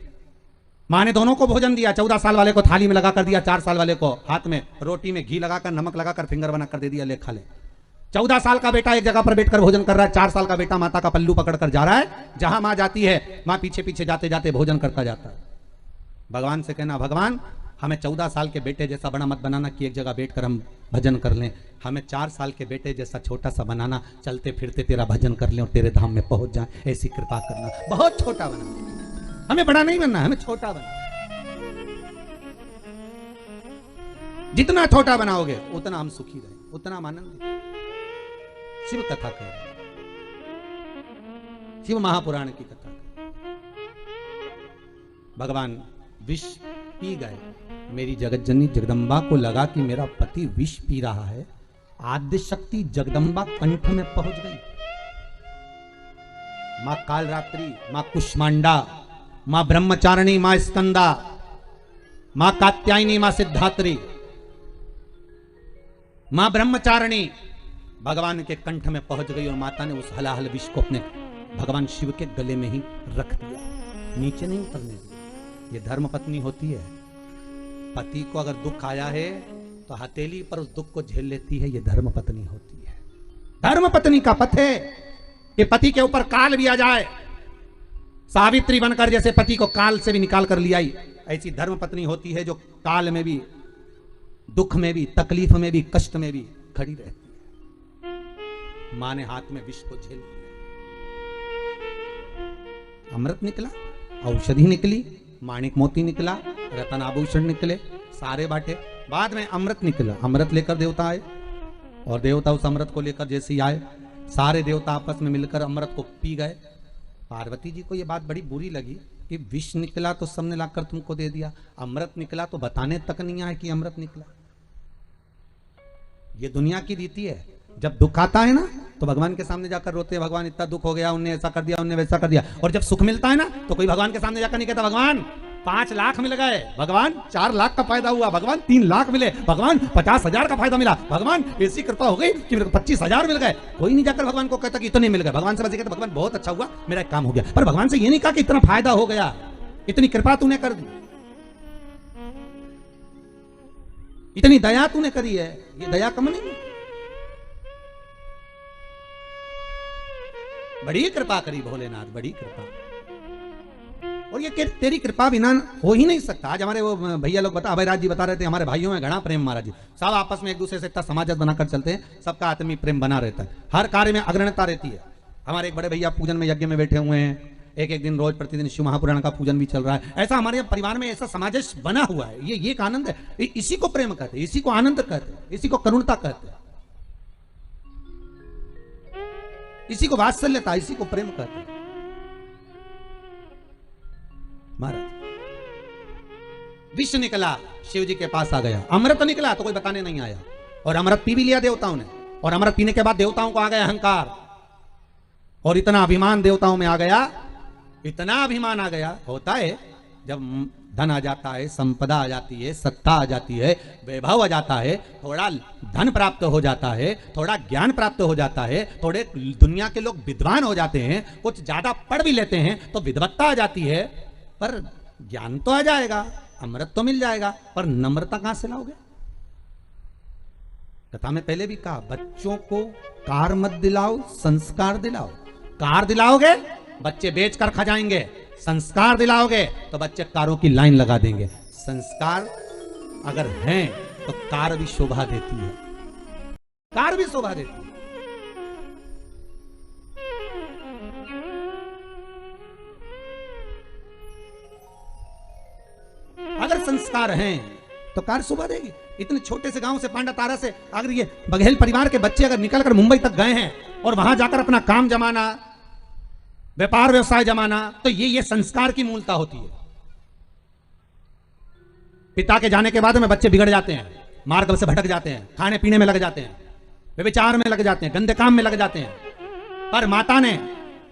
माँ ने दोनों को भोजन दिया, 14 साल वाले को थाली में लगा कर दिया, 4 साल वाले को हाथ में रोटी में घी लगाकर नमक लगाकर फिंगर बना कर दे दिया, ले खा ले। 14 साल का बेटा एक जगह पर बैठकर भोजन कर रहा है, 4 साल का बेटा माता का पल्लू पकड़ कर जा रहा है, जहां माँ जाती है माँ पीछे पीछे जाते जाते भोजन करता जाता है। भगवान से कहना, भगवान हमें 14 साल के बेटे जैसा बड़ा मत बनाना कि एक जगह बैठकर हम भजन कर लें, हमें 4 साल के बेटे जैसा छोटा सा बनाना, चलते फिरते तेरा भजन कर लें और तेरे धाम में पहुंच जाए, ऐसी कृपा करना। बहुत छोटा बना, हमें बड़ा नहीं बनना, हमें छोटा बनना। जितना छोटा बनाओगे उतना हम सुखी रहे, उतना हम आनंद। शिव कथा कह रहे, शिव महापुराण की कथा। भगवान विष पी गए, मेरी जगतजननी जगदम्बा को लगा कि मेरा पति विष पी रहा है। आद्य शक्ति जगदम्बा कंठ में पहुंच गई। मां कालरात्रि, मां कुष्मांडा, मां ब्रह्मचारिणी, मां स्कंदा, मां कात्यायनी, मां सिद्धात्री, मां ब्रह्मचारिणी भगवान के कंठ में पहुंच गई, और माता ने उस हलाहल विष को अपने भगवान शिव के गले में ही रख दिया, नीचे नहीं उतरने दिया। ये धर्म पत्नी होती है। पति को अगर दुख आया है तो हथेली पर उस दुख को झेल लेती है, ये धर्म पत्नी होती है। धर्म पत्नी का पथ है कि पति के ऊपर काल भी आ जाए, सावित्री बनकर जैसे पति को काल से भी निकाल कर लिया, ऐसी धर्म पत्नी होती है जो काल में भी, दुख में भी, तकलीफ में भी, कष्ट में भी खड़ी रहती है। मां ने हाथ में विष को झेल लिया, अमृत निकला, औषधि निकली, माणिक मोती निकला, रतन आभूषण निकले, सारे बांटे। बाद में अमृत निकला, अमृत लेकर देवता आए, और देवता उस अमृत को लेकर जैसे ही आए सारे देवता आपस में मिलकर अमृत को पी गए। पार्वती जी को यह बात बड़ी बुरी लगी कि विष निकला तो सबने लाकर तुमको दे दिया, अमृत निकला तो बताने तक नहीं आए कि अमृत निकला। ये दुनिया की रीति है, जब दुख आता है ना तो भगवान के सामने जाकर रोते हैं, भगवान इतना दुख हो गया, उनने ऐसा कर दिया, उनने वैसा कर दिया। और जब सुख मिलता है ना तो कोई भगवान के सामने जाकर नहीं कहता भगवान 5 लाख मिल गए, भगवान 4 लाख का फायदा हुआ, भगवान 3 लाख मिले, भगवान 50,000 का फायदा मिला, भगवान ऐसी कृपा हो गई कि मेरे को 25,000 मिल गए। कोई नहीं जाकर भगवान को कहता कि इतने मिल गए। भगवान से बस कहता भगवान बहुत अच्छा हुआ, मेरा एक काम हो गया। पर भगवान से ये नहीं कहा कि इतना फायदा हो गया, इतनी कृपा तूने कर दी, इतनी दया तूने करी है। ये दया कम नहीं, बड़ी कृपा करी भोलेनाथ, बड़ी कृपा। और ये तेरी कृपा बिना हो ही नहीं सकता। आज हमारे वो भैया लोग अभयराज जी बता रहे थे, हमारे भाइयों में घना प्रेम महाराज जी, सब आपस में एक दूसरे से इतना समाजत बनाकर चलते हैं, सबका आत्मीय प्रेम बना रहता है, हर कार्य में अग्रणता रहती है। हमारे एक बड़े भैया पूजन में यज्ञ में बैठे हुए हैं, एक दिन रोज प्रतिदिन शिव महापुराण का पूजन भी चल रहा है। ऐसा हमारे परिवार में ऐसा समाजश बना हुआ है। ये एक आनंद है, इसी को प्रेम कहते हैं, इसी को आनंद कहते हैं, इसी को करुणता कहते हैं, इसी को वात्सल्यता, इसी को प्रेम कहते हैं। महाराज विष निकला, शिव जी के पास आ गया, अमृत निकला तो कोई बताने नहीं आया, और अमृत पी भी लिया देवताओं ने। और अमृत पीने के बाद देवताओं को आ गया अहंकार, और इतना अभिमान देवताओं में आ गया, इतना अभिमान आ गया। होता है जब धन आ जाता है, संपदा आ जाती है, सत्ता आ जाती है, वैभव आ जाता है, थोड़ा धन प्राप्त हो जाता है, थोड़ा ज्ञान प्राप्त हो जाता है, थोड़े दुनिया के लोग विद्वान हो जाते हैं, कुछ ज्यादा पढ़ भी लेते हैं तो विद्वत्ता आ जाती है। पर ज्ञान तो आ जाएगा, अमृत तो मिल जाएगा, पर नम्रता कहां से लाओगे? कथा में पहले भी कहा, बच्चों को कार मत दिलाओ, संस्कार दिलाओ। कार दिलाओगे बच्चे बेच कर खा जाएंगे, संस्कार दिलाओगे तो बच्चे कारों की लाइन लगा देंगे। संस्कार अगर हैं तो कार भी शोभा देती है, कार भी शोभा देती है। अगर संस्कार हैं तो कार शोभा देगी। इतने छोटे से गांव से, पांडा तारा से अगर ये बघेल परिवार के बच्चे अगर निकलकर मुंबई तक गए हैं और वहां जाकर अपना काम जमाना, व्यापार व्यवसाय जमाना, तो ये संस्कार की मूलता होती है। पिता के जाने के बाद में बच्चे बिगड़ जाते हैं, मार्ग से भटक जाते हैं, खाने पीने में लग जाते हैं, व्यभिचार में लग जाते हैं, गंदे काम में लग जाते हैं। पर माता ने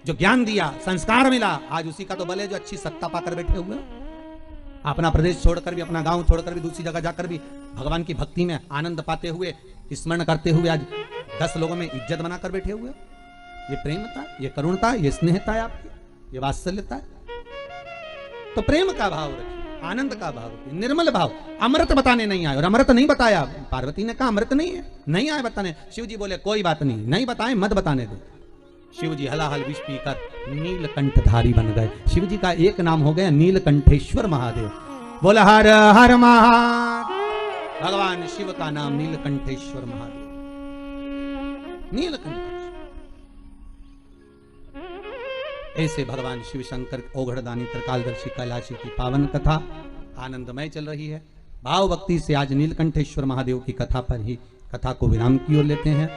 जो ज्ञान दिया, संस्कार मिला, आज उसी का तो बल है जो अच्छी सत्ता पाकर बैठे हुए। अपना प्रदेश छोड़कर भी, अपना गांव छोड़कर भी, दूसरी जगह जाकर भी भगवान की भक्ति में आनंद पाते हुए, स्मरण करते हुए आज 10 लोगों में इज्जत बनाकर बैठे हुए। ये प्रेमता, ये करुणता, ये स्नेहता है आपकी, ये वात्सल्यता है। तो प्रेम का भाव रखिए, आनंद का भाव रखिए, निर्मल भाव। अमृत बताने नहीं आए, और अमृत नहीं बताया। पार्वती ने कहा अमृत नहीं है, नहीं आए बताने। शिव जी बोले कोई बात नहीं, नहीं बताए, मत बताने दो। शिव जी हलाहल विष पीकर नीलकंठधारी बन गए। शिव जी का एक नाम हो गया नीलकंठेश्वर महादेव। बोला हर हर महादेव। भगवान शिव का नाम नीलकंठेश्वर महादेव, नीलकंठेश्वर। ऐसे भगवान शिव शंकर ओघड़दानी त्रिकालदर्शी कैलाशी की पावन कथा आनंदमय चल रही है। भाव भक्ति से आज नीलकंठेश्वर महादेव की कथा पर ही कथा को विराम की ओर लेते हैं।